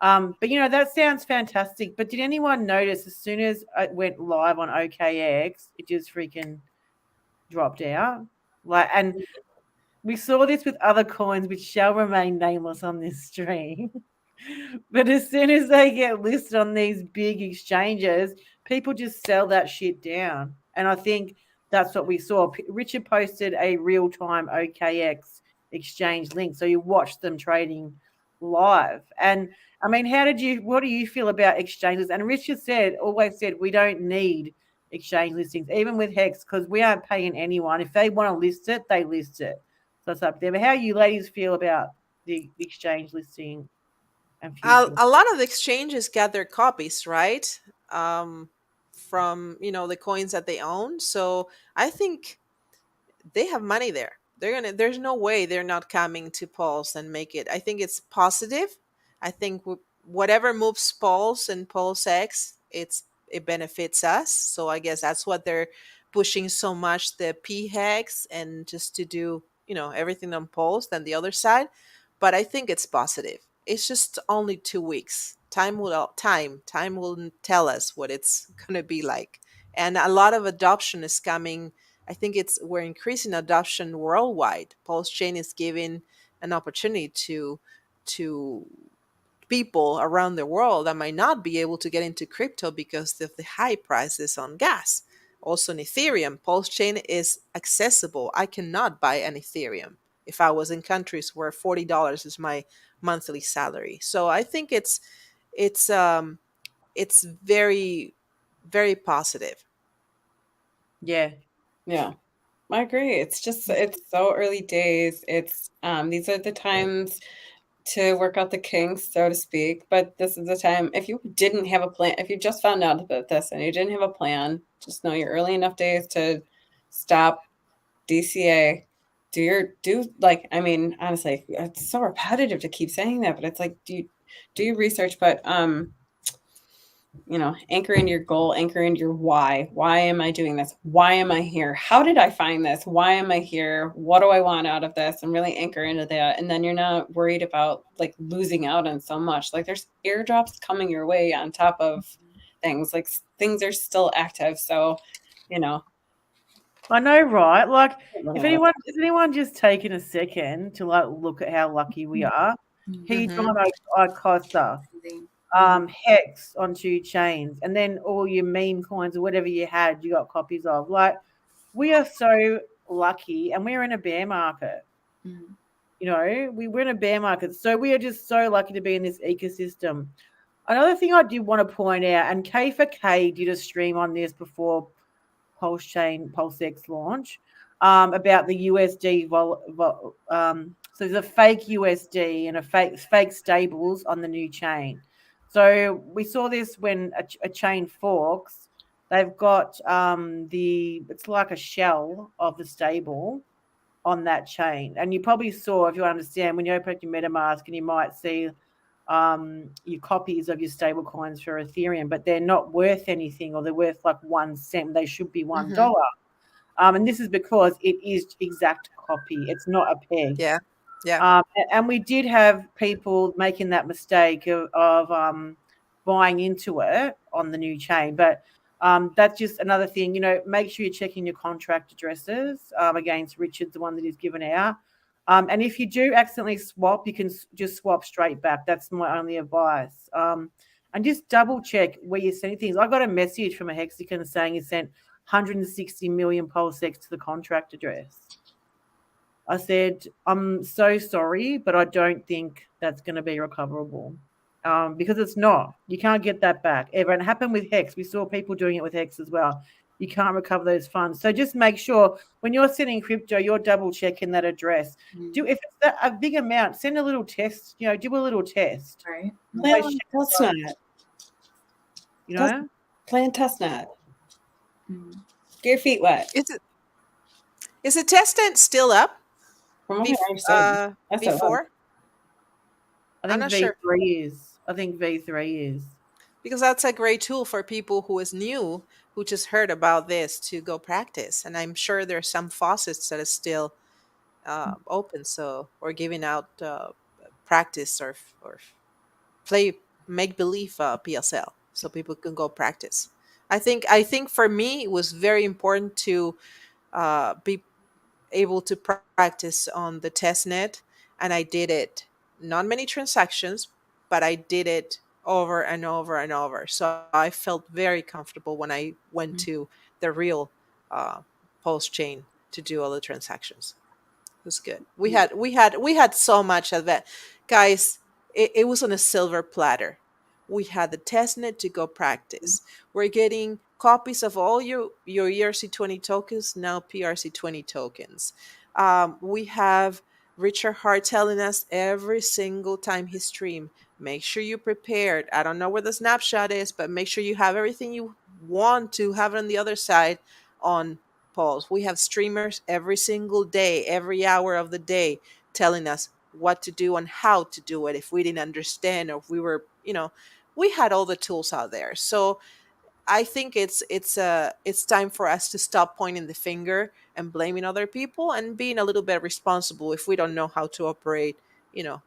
But that sounds fantastic. But did anyone notice as soon as it went live on OKX, it just freaking dropped out? And we saw this with other coins which shall remain nameless on this stream. But as soon as they get listed on these big exchanges, people just sell that shit down. And I think that's what we saw. Richard posted a real-time OKX exchange link, so you watch them trading live. And I mean, what do you feel about exchanges? And Richard always said, we don't need exchange listings, even with Hex, because we aren't paying anyone. If they want to list it, they list it. So it's up there. But how you ladies feel about the exchange listing? And a lot of the exchanges gather copies, right? From the coins that they own. So I think they have money there. There's no way they're not coming to Pulse and make it. I think it's positive. I think whatever moves Pulse and Pulse X, it benefits us. So I guess that's what they're pushing so much, the P Hex, and just to do everything on Pulse than the other side. But I think it's positive. It's just only 2 weeks. Time will tell us what it's gonna be like. And a lot of adoption is coming. I think we're increasing adoption worldwide. Pulsechain is giving an opportunity to people around the world that might not be able to get into crypto because of the high prices on gas. Also in Ethereum, Pulsechain is accessible. I cannot buy an Ethereum if I was in countries where $40 is my monthly salary. So I think it's very, very positive. Yeah. I agree. It's so early days. It's these are the times to work out the kinks, so to speak. But this is the time, if you didn't have a plan, if you just found out about this and you didn't have a plan, just know you're early enough days to stop, DCA, honestly, it's so repetitive to keep saying that, but it's like, do your research, but anchor in your goal, anchor in your why. Why am I doing this? Why am I here? How did I find this? Why am I here? What do I want out of this? And really anchor into that. And then you're not worried about like losing out on so much. Like there's airdrops coming your way on top of things. Like things are still active. So, I know, right? Like, is anyone just taking a second to like look at how lucky we are? He's on Icosta, Hex on 2 chains, and then all your meme coins or whatever you had, you got copies of. Like, we are so lucky, and we're in a bear market. Mhm. We're in a bear market, so we are just so lucky to be in this ecosystem. Another thing I did want to point out, and K4K did a stream on this before PulseX launch, about the USD. So there's a fake USD and a fake stables on the new chain. So we saw this when a chain forks. They've got it's like a shell of the stable on that chain, and you probably saw, if you understand, when you open up your MetaMask, and you might see your copies of your stable coins for Ethereum, but they're not worth anything, or they're worth like 1 cent. They should be $1. And this is because it is exact copy. It's not a peg. Yeah. And we did have people making that mistake of buying into it on the new chain. But that's just another thing. Make sure you're checking your contract addresses against Richard, the one that is given out. And if you do accidentally swap, you can just swap straight back. That's my only advice. And just double check where you're sending things. I got a message from a Hexagon saying he sent 160 million Pulsex to the contract address. I said, I'm so sorry, but I don't think that's going to be recoverable, because it's not. You can't get that back ever. And it happened with Hex. We saw people doing it with Hex as well. You can't recover those funds. So just make sure when you're sending crypto, you're double checking that address. If it's a big amount, send a little test. Do a little test. Right. Plan testnet. Plan testnet. Get your feet wet. Is the testnet still up? From what I understand, before? I think I'm not V3 sure. is. I think V3 is. Because that's a great tool for people who is new, who just heard about this, to go practice. And I'm sure there's some faucets that is still open, or giving out practice or play make believe PSL, so people can go practice. I think for me it was very important to be able to practice on the testnet, and I did it. Not many transactions, but I did it over and over and over. So I felt very comfortable when I went to the real Pulse chain to do all the transactions. It was good. We had so much of that, guys. It was on a silver platter. We had the testnet to go practice. We're getting copies of all your ERC20 tokens, now PRC20 tokens. We have Richard Hart telling us every single time he stream, make sure you're prepared. I don't know where the snapshot is, but make sure you have everything you want to have on the other side on Pulse. We have streamers every single day, every hour of the day, telling us what to do and how to do it if we didn't understand, or if we were, we had all the tools out there. So I think it's time for us to stop pointing the finger and blaming other people, and being a little bit responsible if we don't know how to operate,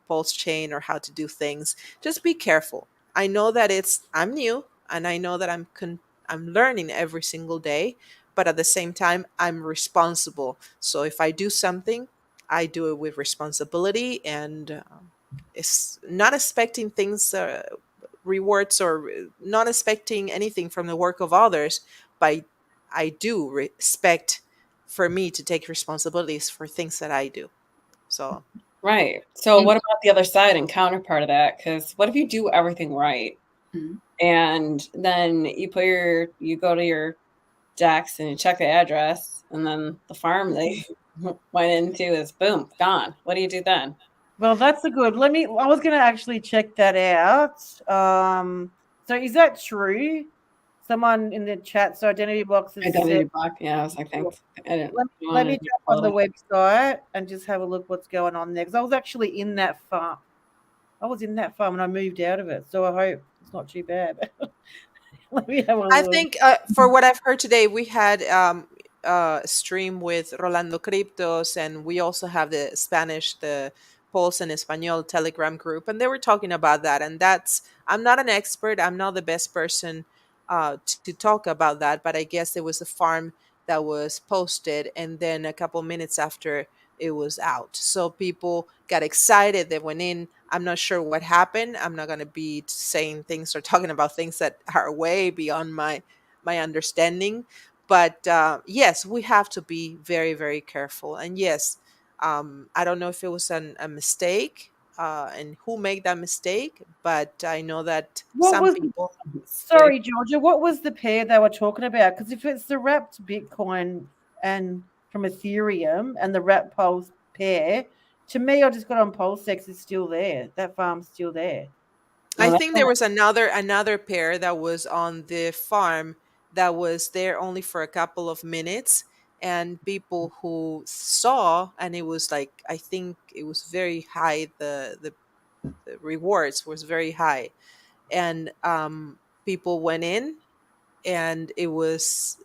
Pulse chain, or how to do things. Just be careful. I know that I'm new, and I know that I'm learning every single day, but at the same time I'm responsible. So if I do something, I do it with responsibility, and it's not expecting things, rewards, or not expecting anything from the work of others, but I do respect for me to take responsibilities for things that I do. So Right. So what about the other side and counterpart of that? Because what if you do everything right, and then you go to your DEX and you check the address, and then the farm they went into is boom, gone. What do you do then? Well, that's a good. I was going to actually check that out. So is that true? Someone in the chat, so Identity Blocks has Identity said, block. Yeah, I was like, thanks. let me jump on the website and just have a look what's going on there. Because I was actually in that farm. I was in that farm and I moved out of it. So I hope it's not too bad. Let me have a look. I think for what I've heard today, we had a stream with Rolando Cryptos, and we also have the Pulse and Espanol Telegram group, and they were talking about that. And I'm not an expert. I'm not the best person to talk about that, but I guess there was a farm that was posted, and then a couple minutes after, it was out. So people got excited. They went in. I'm not sure what happened. I'm not going to be saying things or talking about things that are way beyond my understanding. But yes, we have to be very, very careful. And yes, I don't know if it was a mistake and who made that mistake, but I know that What some was people. Sorry, Georgia, what was the pair they were talking about? Because if it's the wrapped Bitcoin and from Ethereum and the wrapped Pulse pair, to me, I just got on Pulsex, it's still there. That farm's still there. I Oh, that's think there was another pair that was on the farm that was there only for a couple of minutes, and people who saw, and it was like, I think it was very high, the rewards was very high, and people went in, and it was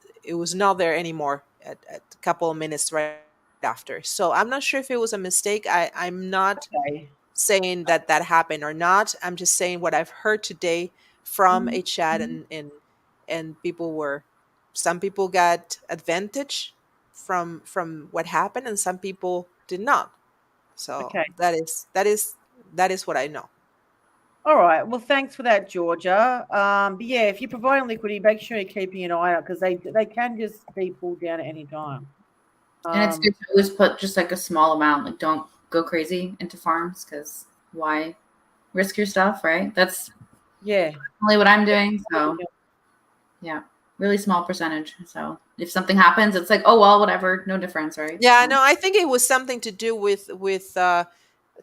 not there anymore at a couple of minutes right after. So I'm not sure if it was a mistake. I'm not Okay. saying that that happened or not. I'm just saying what I've heard today from a chat, Mhm. and people were, some people got advantage from what happened, and some people did not. So Okay. that is what I know. All right. Well, thanks for that, Georgia. But yeah, if you're providing liquidity, make sure you're keeping an eye out because they can just be pulled down at any time. And it's good to always put just like a small amount. Like, don't go crazy into farms because why risk your stuff, right? That's Yeah. only what I'm doing. So yeah, really small percentage. So if something happens, it's like, oh well, whatever, no difference, right? Yeah, So, no, I think it was something to do with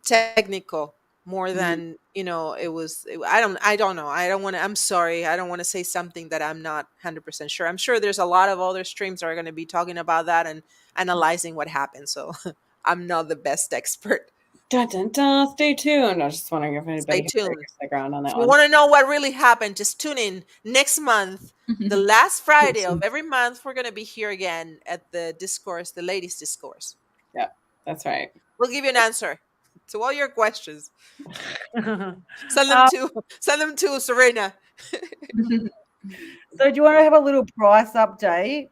technical more than, it was. I don't know. I don't want to. I'm sorry. I don't want to say something that I'm not 100% sure. I'm sure there's a lot of other streams that are going to be talking about that and analyzing what happened. So I'm not the best expert. dun, dun, dun, stay tuned. I was just wondering if Stay anybody had tuned. the ground on If that you one. want to know what really happened, just tune in next month. The last Friday of every month, we're going to be here again at the Discourse, the ladies' Discourse. Yeah, that's right. We'll give you an answer to all your questions. Um, Send them to Serena. So do you want to have a little price update?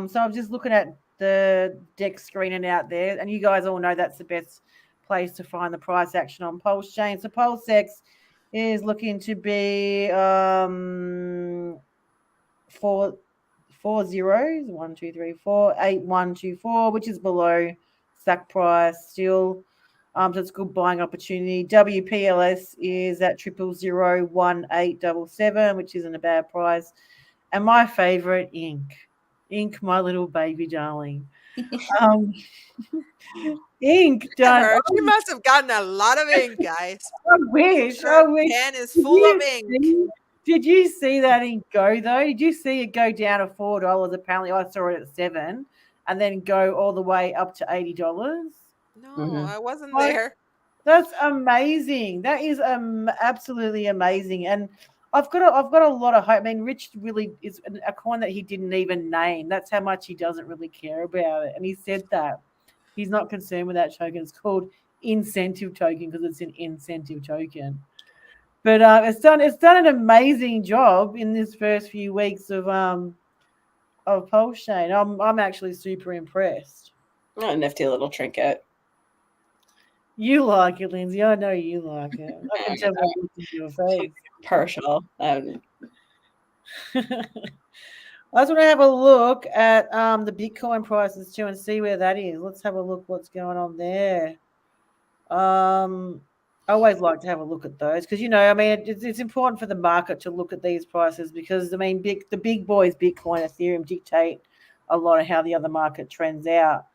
So I'm just looking at the deck screening out there, and you guys all know that's the best place to find the price action on Pulsechain. So Pulsex is looking to be four zeros, 1, 2, 3, 4, 8, 1, 2, 4, which is below stack price still. So it's a good buying opportunity. WPLS is at 0001877, which isn't a bad price. And my favorite, Ink, my little baby darling. Um, Ink done. Her. She must have gotten a lot of ink, guys. I wish. Her pen is full of ink. Did you see that ink go though? Did you see it go down to $4? Apparently, I saw it at $7, and then go all the way up to $80. No, I wasn't there. That's amazing. That is absolutely amazing. And I've got a lot of hope. I mean, Rich really is a coin that he didn't even name. That's how much he doesn't really care about it. And he said that he's not concerned with that token. It's called incentive token because it's an incentive token. But it's done an amazing job in this first few weeks of Pulsechain. I'm actually super impressed. Oh, a nifty little trinket. You like it, Lindsay. I know you like it. I can tell by looking at your face. Partial. I just want to have a look at the Bitcoin prices too and see where that is. Let's have a look what's going on there. I always like to have a look at those because I mean it's important for the market to look at these prices because I mean the big boys, Bitcoin, Ethereum, dictate a lot of how the other market trends out.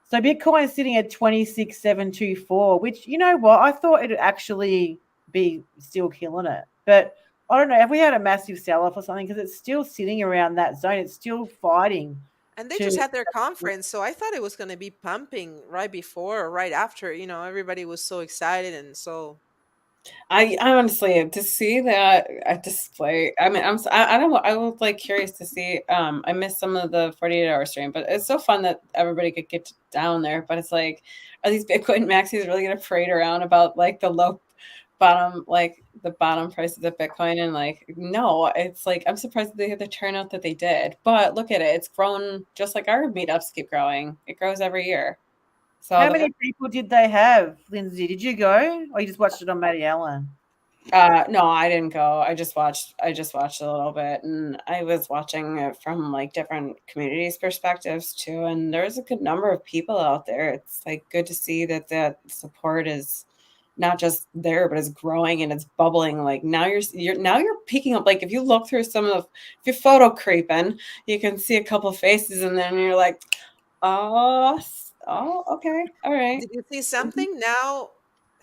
So Bitcoin is sitting at 26,724, which you know what I thought it'd actually be still killing it, but I don't know. Have we had a massive sell-off or something? Because it's still sitting around that zone. It's still fighting. And they just had their conference, so I thought it was going to be pumping right before or right after. Everybody was so excited and so. I honestly to see that display. I mean, I don't know. I was like curious to see. I missed some of the 48-hour stream, but it's so fun that everybody could get down there. But it's like, are these Bitcoin maxis really going to parade around about like the low bottom, like the bottom prices of Bitcoin? And like, no, it's like I'm surprised that they had the turnout that they did. But look at it; it's grown just like our meetups keep growing. It grows every year. So how many people did they have, Lindsay? Did you go, or you just watched it on Matty Allen? No, I didn't go. I just watched a little bit, and I was watching it from like different communities perspectives too, and there's a good number of people out there. It's like good to see that support is not just there, but it's growing and it's bubbling. Like now you're picking up, like if you look through if you're photo creeping, you can see a couple faces and then you're like, oh, okay, all right. Did you see something? Now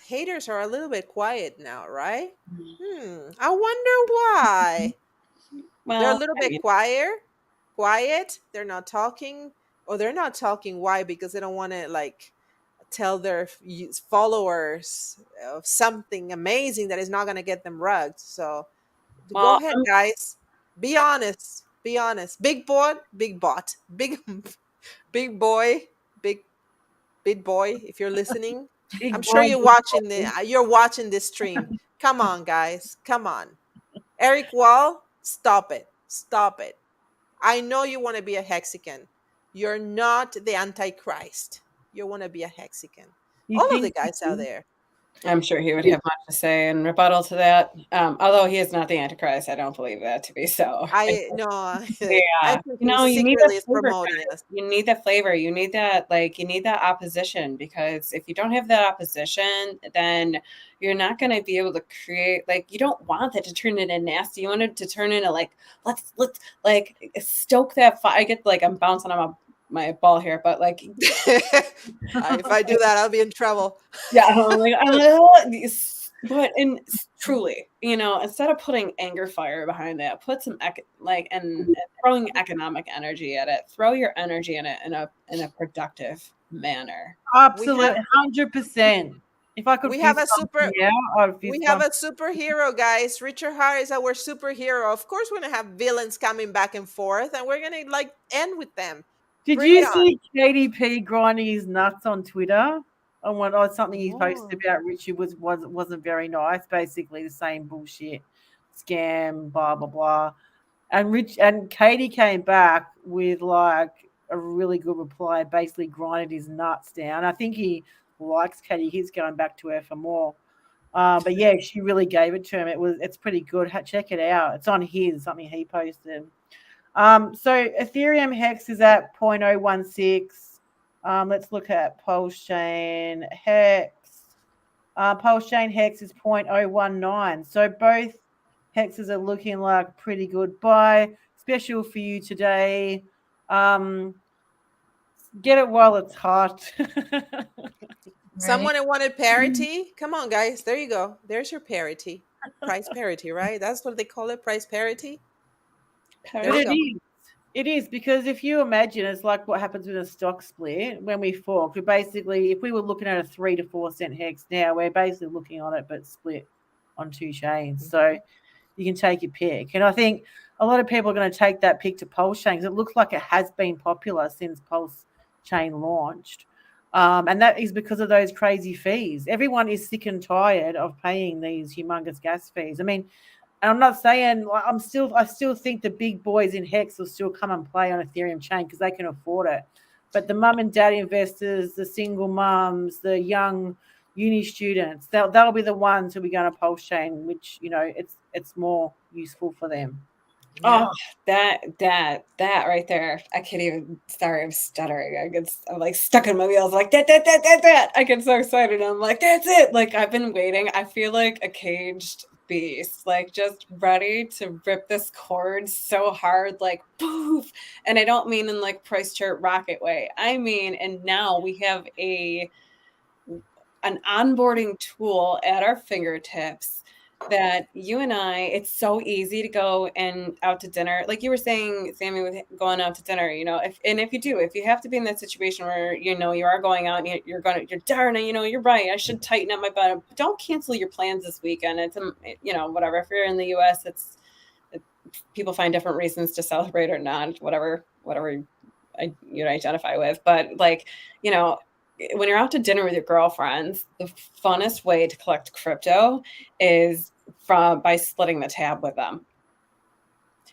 haters are a little bit quiet now, right? I wonder why. They're a Well, little I bit mean, quiet. They're not talking, or they're not talking. Why? Because they don't want to like tell their followers of something amazing that is not going to get them rugged. So go well, ahead, guys. Be honest. Be honest. Big boy, big bot, big big boy, big big boy. If you're listening, I'm Big sure boy, you're watching this stream. Come on, guys. Come on. Eric Wall, stop it. Stop it. I know you want to be a Hexican. You're not the Antichrist. You want to be a Hexican. you All of the think guys out there. I'm sure he would have much to say in rebuttal to that. Although he is not the Antichrist, I don't believe that to be so. I know. I Yeah, think you he know, you need secretly that is flavor, promoting guys. us. You need that flavor. You need that, you need that opposition, because if you don't have that opposition, then you're not going to be able to create, you don't want that to turn into nasty. You want it to turn into let's stoke that fire. I get I'm bouncing on my ball here, but If I do that, I'll be in trouble. yeah, but truly, instead of putting anger fire behind that, put some and throwing economic energy at it. Throw your energy in it in a productive manner. absolute 100%. If I could, we have a super. I'd We fist have bump. a superhero, guys. Richard Hart is our superhero. Of course, we're gonna have villains coming back and forth, and we're gonna end with them. Did Bring it you on. see KDP grinding his nuts on Twitter? Something he posted about Richard wasn't very nice. Basically, the same bullshit, scam, blah blah blah. And Katie came back with a really good reply. Basically, grinded his nuts down. I think he likes Katie. He's going back to her for more. But yeah, she really gave it to him. It's pretty good. Check it out. It's on something he posted. So Ethereum Hex is at 0.016. Let's look at Pulsechain Hex. Pulsechain Hex is 0.019. So both hexes are looking like pretty good buy. Special for you today. Get it while it's hot. Someone wanted parity. Come on, guys. There you go. There's your parity. Price parity, right? That's what they call it. Price parity. But it is because if you imagine, it's like what happens with a stock split when we fork. If we were looking at a 3 to 4 cent hex now, we're basically looking on it but split on two chains. So you can take your pick. And I think a lot of people are going to take that pick to Pulsechain because it looks like it has been popular since Pulsechain launched. And that is because of those crazy fees. Everyone is sick and tired of paying these humongous gas fees. I mean, and I'm not saying I still think the big boys in Hex will still come and play on Ethereum chain because they can afford it. But the mum and dad investors, the single mums, the young uni students, they'll be the ones who will be going to Pulsechain, which it's more useful for them. Yeah. Oh, that right there. I can't even. Sorry, I'm stuttering. I'm stuck in my wheels. That. I get so excited. I'm like, that's it. I've been waiting. I feel like a caged beast, just ready to rip this cord so hard, poof. And I don't mean in price chart rocket way. I mean, and now we have an onboarding tool at our fingertips that you and I, it's so easy to go and out to dinner. Like you were saying, Sammy, with going out to dinner, if you have to be in that situation where, you are going out and you're darn, you're right. I should tighten up my butt. Don't cancel your plans this weekend. It's, whatever. If you're in the US, people find different reasons to celebrate or not, whatever you identify with. But when you're out to dinner with your girlfriends, the funnest way to collect crypto is by splitting the tab with them.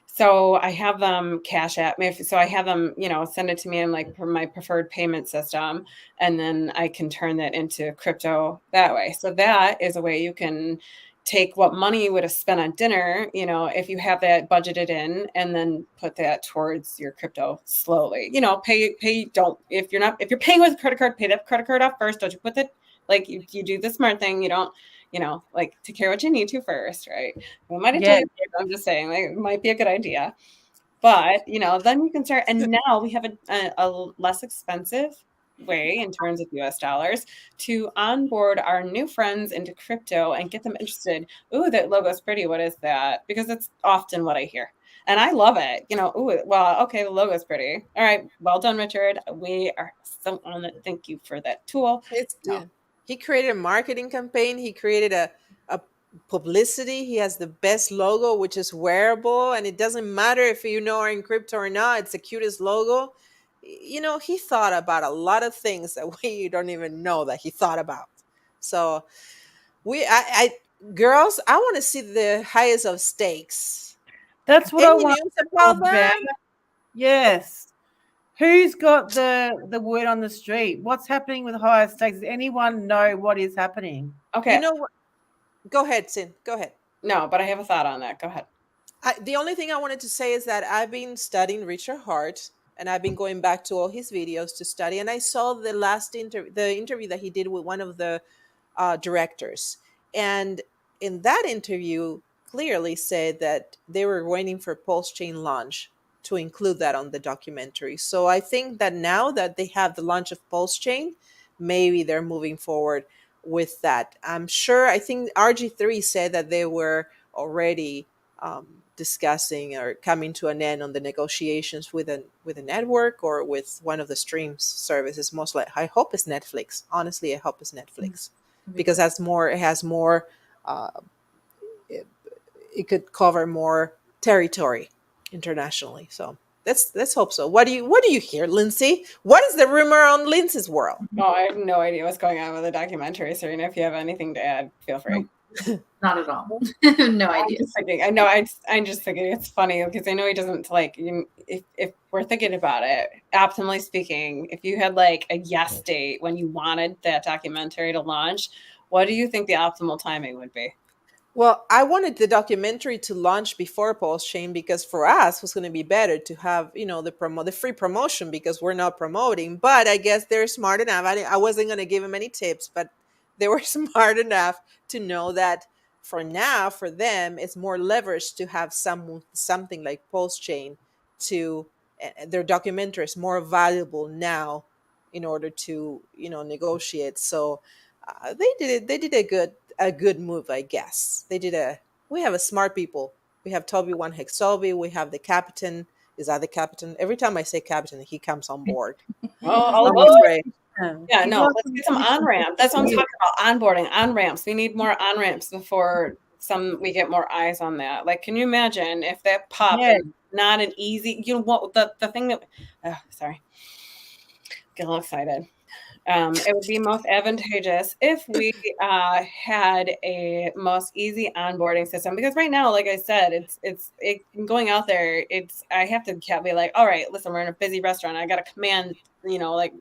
So I have them cash at me. So I have them, send it to me in my preferred payment system, and then I can turn that into crypto that way. So that is a way you can take what money you would have spent on dinner, you know, if you have that budgeted in, and then put that towards your crypto slowly. You know, don't, if you're paying with a credit card, pay that credit card off first. Don't you put that, like, you do the smart thing. You don't, you know, like, take care of what you need to first, right? We might have told you, I'm just saying, like, it might be a good idea. But, you know, then you can start. And now we have a less expensive way in terms of US dollars to onboard our new friends into crypto and get them interested. Ooh, that logo's pretty. What is that? Because it's often what I hear. And I love it. You know, ooh, well, okay, the logo's pretty. All right. Well done, Richard. We are so on it. Thank you for that tool. He created a marketing campaign. He created a publicity. He has the best logo, which is wearable, and it doesn't matter if you know are in crypto or not. It's the cutest logo. You know, he thought about a lot of things that we don't even know that he thought about. So girls, I want to see the highest of stakes. That's what I Any want news to about know, that? Yes. Who's got the word on the street? What's happening with higher stakes? Does anyone know what is happening? Okay. You know what? Go ahead, Sin. Go ahead. No, but I have a thought on that. Go ahead. The only thing I wanted to say is that I've been studying Richard Hart, and I've been going back to all his videos to study. And I saw the last interview that he did with one of the directors, and in that interview, clearly said that they were waiting for Pulsechain launch to include that on the documentary. So I think that now that they have the launch of Pulsechain, maybe they're moving forward with that. I'm sure. I think RG3 said that they were already discussing or coming to an end on the negotiations with a network or with one of the stream services. Most like, I hope it's Netflix. Honestly, I hope it's Netflix because it has more. It could cover more territory internationally. So let's hope so. What do you hear, Lindsay? What is the rumor on Lindsay's world? Oh, I have no idea what's going on with the documentary, Serena. If you have anything to add, feel free. Not at all. No idea. I'm just thinking it's funny because I know he doesn't like. If we're thinking about it, optimally speaking, if you had like a yes date when you wanted that documentary to launch, what do you think the optimal timing would be? Well, I wanted the documentary to launch before Pulsechain because for us it was going to be better to have, you know, the free promotion because we're not promoting. But I guess they're smart enough. I wasn't going to give them any tips, but they were smart enough to know that for now, for them, it's more leverage to have something like Pulsechain to their documentary is more valuable now in order to, you know, negotiate. So they did a good move, I guess. We have a smart people. We have Toby One Hexobi. We have the captain. Is that the captain? Every time I say captain, he comes on board. Yeah, no, let's get some on-ramp. That's what I'm talking about. Onboarding, on-ramps. We need more on-ramps before we get more eyes on that. Like, can you imagine if that pop is not an easy, you know what, the thing that, sorry, get a little excited. It would be most advantageous if we had a most easy onboarding system because right now, like I said, it's going out there. I have to be like, all right, listen, we're in a busy restaurant. I got to command, you know, like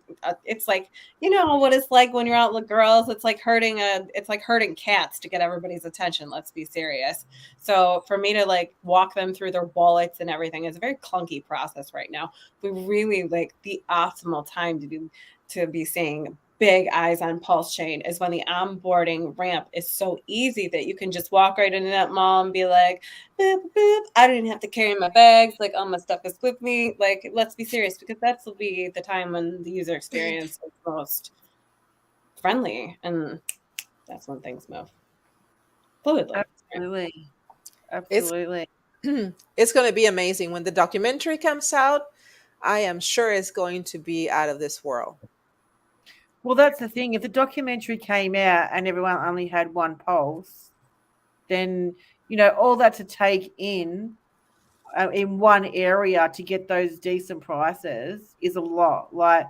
it's like, you know what it's like when you're out with girls. It's like herding cats to get everybody's attention. Let's be serious. So for me to like walk them through their wallets and everything is a very clunky process right now. We really like the optimal time to be seeing big eyes on Pulsechain is when the onboarding ramp is so easy that you can just walk right into that mall and be like, boop, boop. I don't even have to carry my bags. Like all my stuff is with me. Like, let's be serious because that'll be the time when the user experience is most friendly. And that's when things move fluidly. Absolutely. It's going to be amazing. When the documentary comes out, I am sure it's going to be out of this world. Well, that's the thing. If the documentary came out and everyone only had one pulse, then, you know, all that to take in one area to get those decent prices is a lot. Like,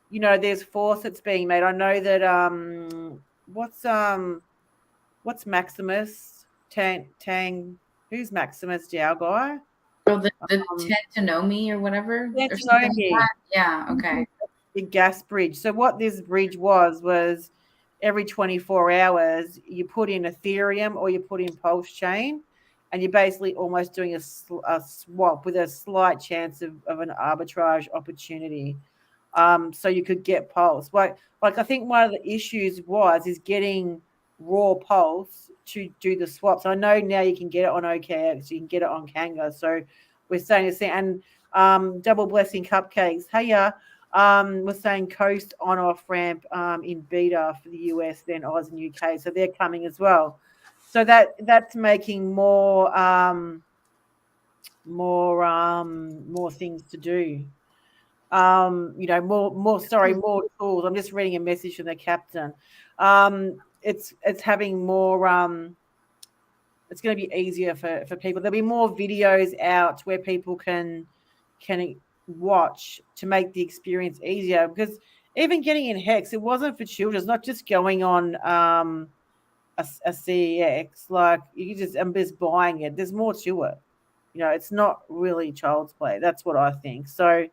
you know, there's faucets being made. I know that what's Maximus Tang? Who's Maximus Jiao guy? Oh, the Tend to Know Me or whatever. Tend to Know Me. Yeah. Okay. The gas bridge. So what this bridge was every 24 hours, you put in Ethereum or you put in Pulsechain, and you're basically almost doing a swap with a slight chance of an arbitrage opportunity. So you could get Pulse. Like I think one of the issues is getting raw Pulse to do the swaps. I know now you can get it on OKX, you can get it on Kanga. So we're saying this thing, and Double Blessing Cupcakes. Hey, yeah. We're saying Coast on off ramp in beta for the US, then Oz and UK. So they're coming as well. So that's making more things to do. More tools. I'm just reading a message from the captain. It's having more it's going to be easier for people. There'll be more videos out where people can watch to make the experience easier, because even getting in Hex, it wasn't for children. It's not just going on a CEX. Like I'm just buying it. There's more to it. It's not really child's play. That's what I think. So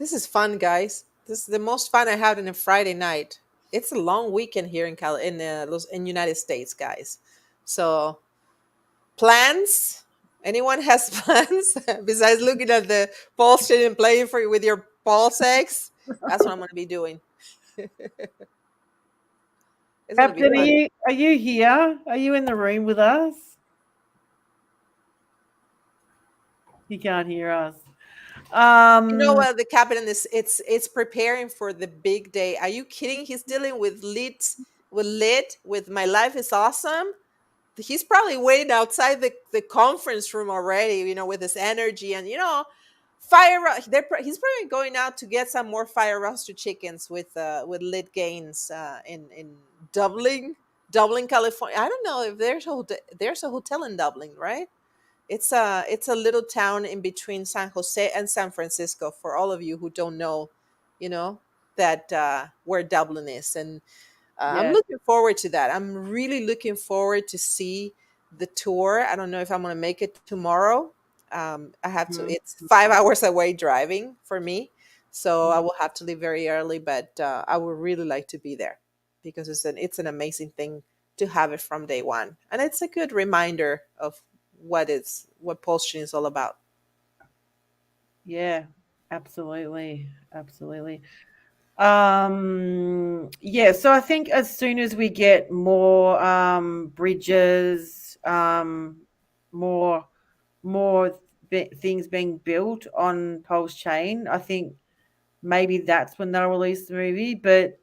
This is fun, guys. This is the most fun I had on a Friday night. It's a long weekend here in United States, guys. So plans? Anyone has plans besides looking at the pulse chain and playing with your pulse eggs? That's what I'm going to be doing. It's gonna be Captain, fun. are you here? Are you in the room with us? He can't hear us. You know what the captain is? It's preparing for the big day. Are you kidding? He's dealing with with my life is awesome. He's probably waiting outside the conference room already, with his energy and he's probably going out to get some more fire roaster chickens with lit gains in Dublin, California. I don't know if there's a hotel in Dublin, right? It's a little town in between San Jose and San Francisco, for all of you who don't know, that where Dublin is. And I'm Yeah. looking forward to that. I'm really looking forward to see the tour. I don't know if I'm going to make it tomorrow. I have to. It's 5 hours away driving for me, so I will have to leave very early. But I would really like to be there, because it's an amazing thing to have it from day one, and it's a good reminder of what Pulsechain is all about. Yeah, absolutely. Yeah, so I think as soon as we get more bridges, more things being built on Pulsechain, I think maybe that's when they'll release the movie. But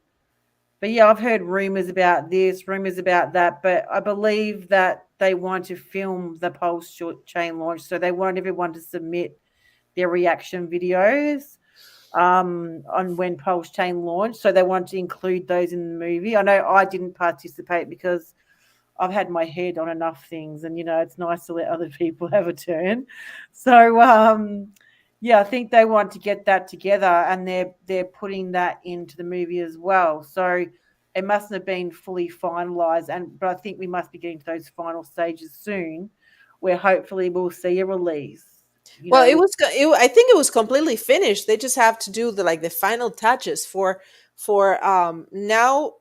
yeah, I've heard rumors about this, rumors about that, but I believe that they want to film the Pulsechain launch, so they want everyone to submit their reaction videos on when Pulsechain launched. So they want to include those in the movie. I know I didn't participate because I've had my head on enough things, and it's nice to let other people have a turn. So yeah, I think they want to get that together, and they're putting that into the movie as well. So it mustn't have been fully finalized, but I think we must be getting to those final stages soon, where hopefully we'll see a release. Well, I think it was completely finished. They just have to do the final touches for now.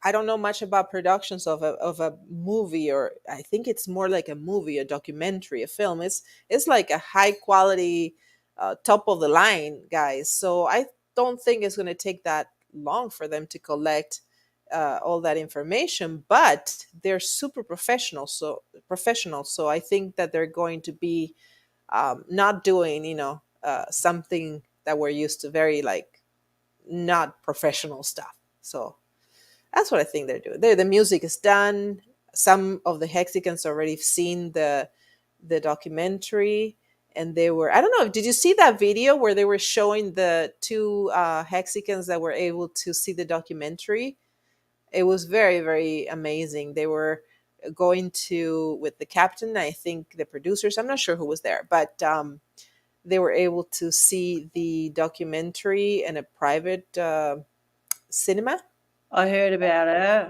I don't know much about productions of a movie, or I think it's more like a movie, a documentary, a film. It's like a high quality, top of the line, guys. So I don't think it's going to take that long for them to collect all that information. But they're super professional, so I think that they're going to be not doing something that we're used to, very not professional stuff. So that's what I think they're doing. The music is done. Some of the Hexicans already seen the documentary, and they were, I don't know, did you see that video where they were showing the two Hexicans that were able to see the documentary? It was very, very amazing. They were going with the captain, I think the producers, I'm not sure who was there, but they were able to see the documentary in a private cinema. I heard about it.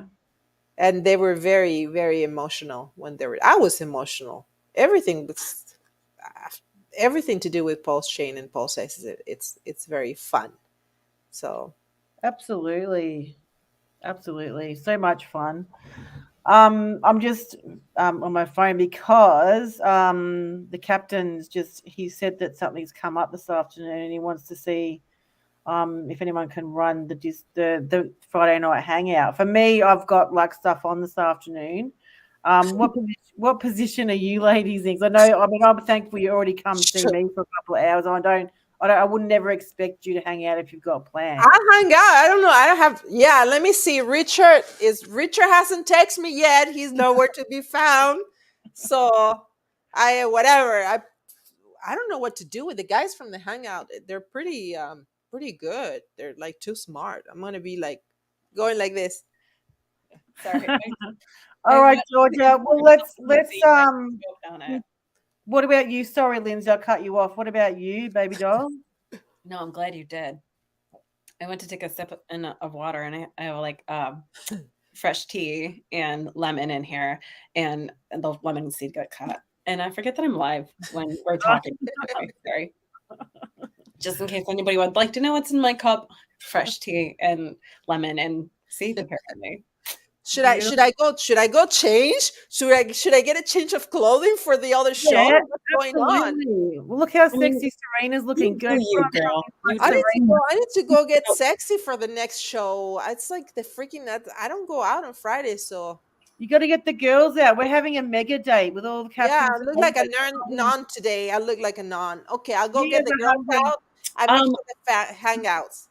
And they were very, very emotional when they were. I was emotional. Everything to do with Pulsechain and Pulse X, it's very fun. So Absolutely. So much fun. I'm just on my phone because the captain's he said that something's come up this afternoon and he wants to see if anyone can run the Friday night hangout. For me, I've got like stuff on this afternoon. What position are you ladies in? 'Cause I'm thankful you already come see me for a couple of hours. I would never expect you to hang out if you've got plans. I'll hang out. I don't know. I don't have. Yeah, let me see. Richard hasn't texted me yet. He's nowhere to be found. So whatever. I don't know what to do with the guys from the hangout. They're pretty good. They're like too smart. I'm gonna be like going like this. Sorry. All right, Georgia. Well, let's what about you? Sorry, Lindsay, I cut you off. What about you, baby doll? No, I'm glad you did. I went to take a sip of water, and I have like fresh tea and lemon in here, and the lemon seed got caught. And I forget that I'm live when we're talking. Sorry. Just in case anybody would like to know what's in my cup, fresh tea and lemon and seed apparently. Should I go change? Should I get a change of clothing for the other show? Yeah, What's going on? Well, look how sexy Serena's looking good. You girl. I need to go get sexy for the next show. It's like the freaking I don't go out on Friday, so you got to get the girls out. We're having a mega date with all the captains. Yeah, I look like a non today. I look like a non. Okay, I'll go get the girls out. I make the hangouts.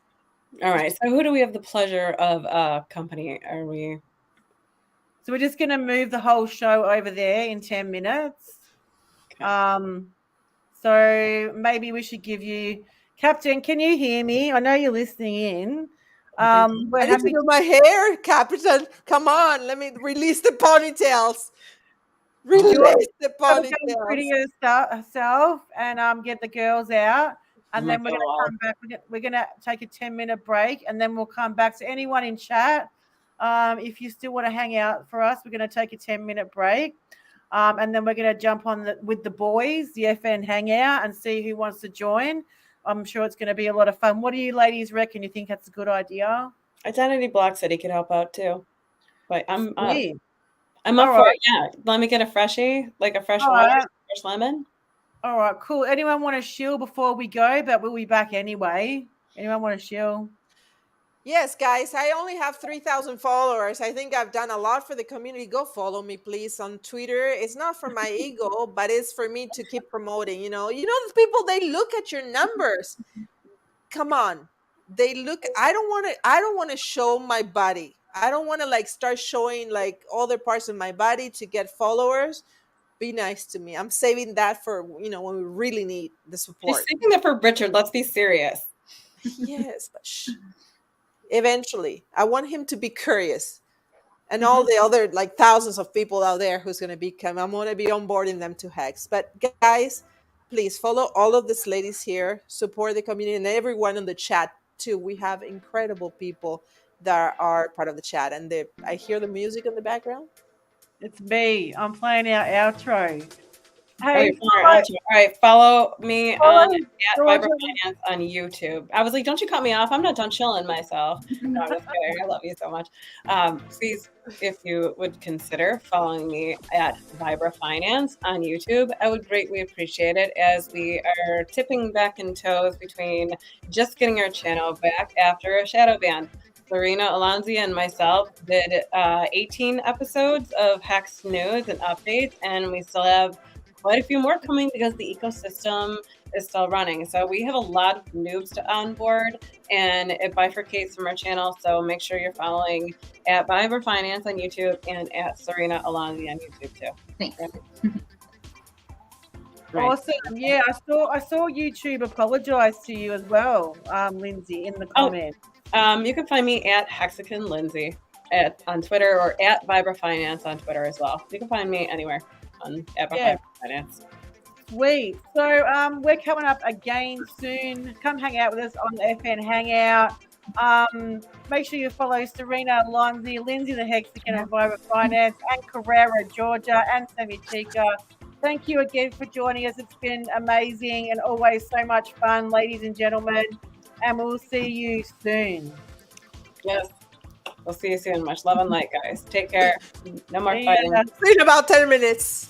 All right. So who do we have the pleasure of company? Are we? So we're just going to move the whole show over there in 10 minutes. Okay. So maybe we should give you, Captain, can you hear me? I know you're listening in. I need to do my hair, Captain. Come on, let me release the ponytails. Release the ponytails. Pretty herself and get the girls out. And then we're going to come back. We're going to take a 10-minute break, and then we'll come back. So anyone in chat, if you still want to hang out for us, we're going to take a 10-minute break. And then we're going to jump on with the boys, the FN hangout, and see who wants to join. I'm sure it's going to be a lot of fun. What do you ladies reckon? You think that's a good idea? Identity Block said he could help out too. But I'm up for right. it. Yeah. Let me get a freshie, like a fresh water, fresh lemon. All right, cool. Anyone want to shill before we go? But we'll be back anyway. Anyone want to shill? Yes, guys. I only have 3,000 followers. I think I've done a lot for the community. Go follow me, please, on Twitter. It's not for my ego, but it's for me to keep promoting. You know, the people, they look at your numbers. Come on. They look. I don't want to show my body. I don't want to like start showing like other parts of my body to get followers. Be nice to me. I'm saving that for, when we really need the support. You're saving that for Richard. Let's be serious. Yes, but eventually, I want him to be curious. And all the other like thousands of people out there who's going to become, I'm going to be onboarding them to Hex. But guys, please follow all of these ladies here, support the community, and everyone in the chat too. We have incredible people that are part of the chat. And I hear the music in the background. It's me. I'm playing our outro. Hey, all right. Follow me on @VibraFinance on YouTube. I was like, don't you cut me off? I'm not done chilling myself. No, I'm just kidding. I love you so much. Please, if you would consider following me @VibraFinance on YouTube, I would greatly appreciate it, as we are tipping back in toes between just getting our channel back after a shadow ban. Serena Alonzi and myself did 18 episodes of Hex news and updates, and we still have quite a few more coming because the ecosystem is still running. So we have a lot of noobs to onboard, and it bifurcates from our channel. So make sure you're following @VibraFinance on YouTube and @Serena Alonzi on YouTube too. Thanks. Awesome. Yeah, I saw YouTube apologize to you as well, Lindsay, in the comments. You can find me @HexiconLindsay on Twitter, or @VibraFinance on Twitter as well. You can find me anywhere on @VibraFinance. Sweet. So we're coming up again soon. Come hang out with us on the FN Hangout. Make sure you follow Serena Alonzi, Lindsay the Hexicon and VibraFinance, and Carrera Georgia, and Sammy Chica. Thank you again for joining us. It's been amazing and always so much fun, ladies and gentlemen. and we'll see you soon. Yes. We'll see you soon. Much love and light, guys. Take care. No more See ya. fighting. See you in about 10 minutes.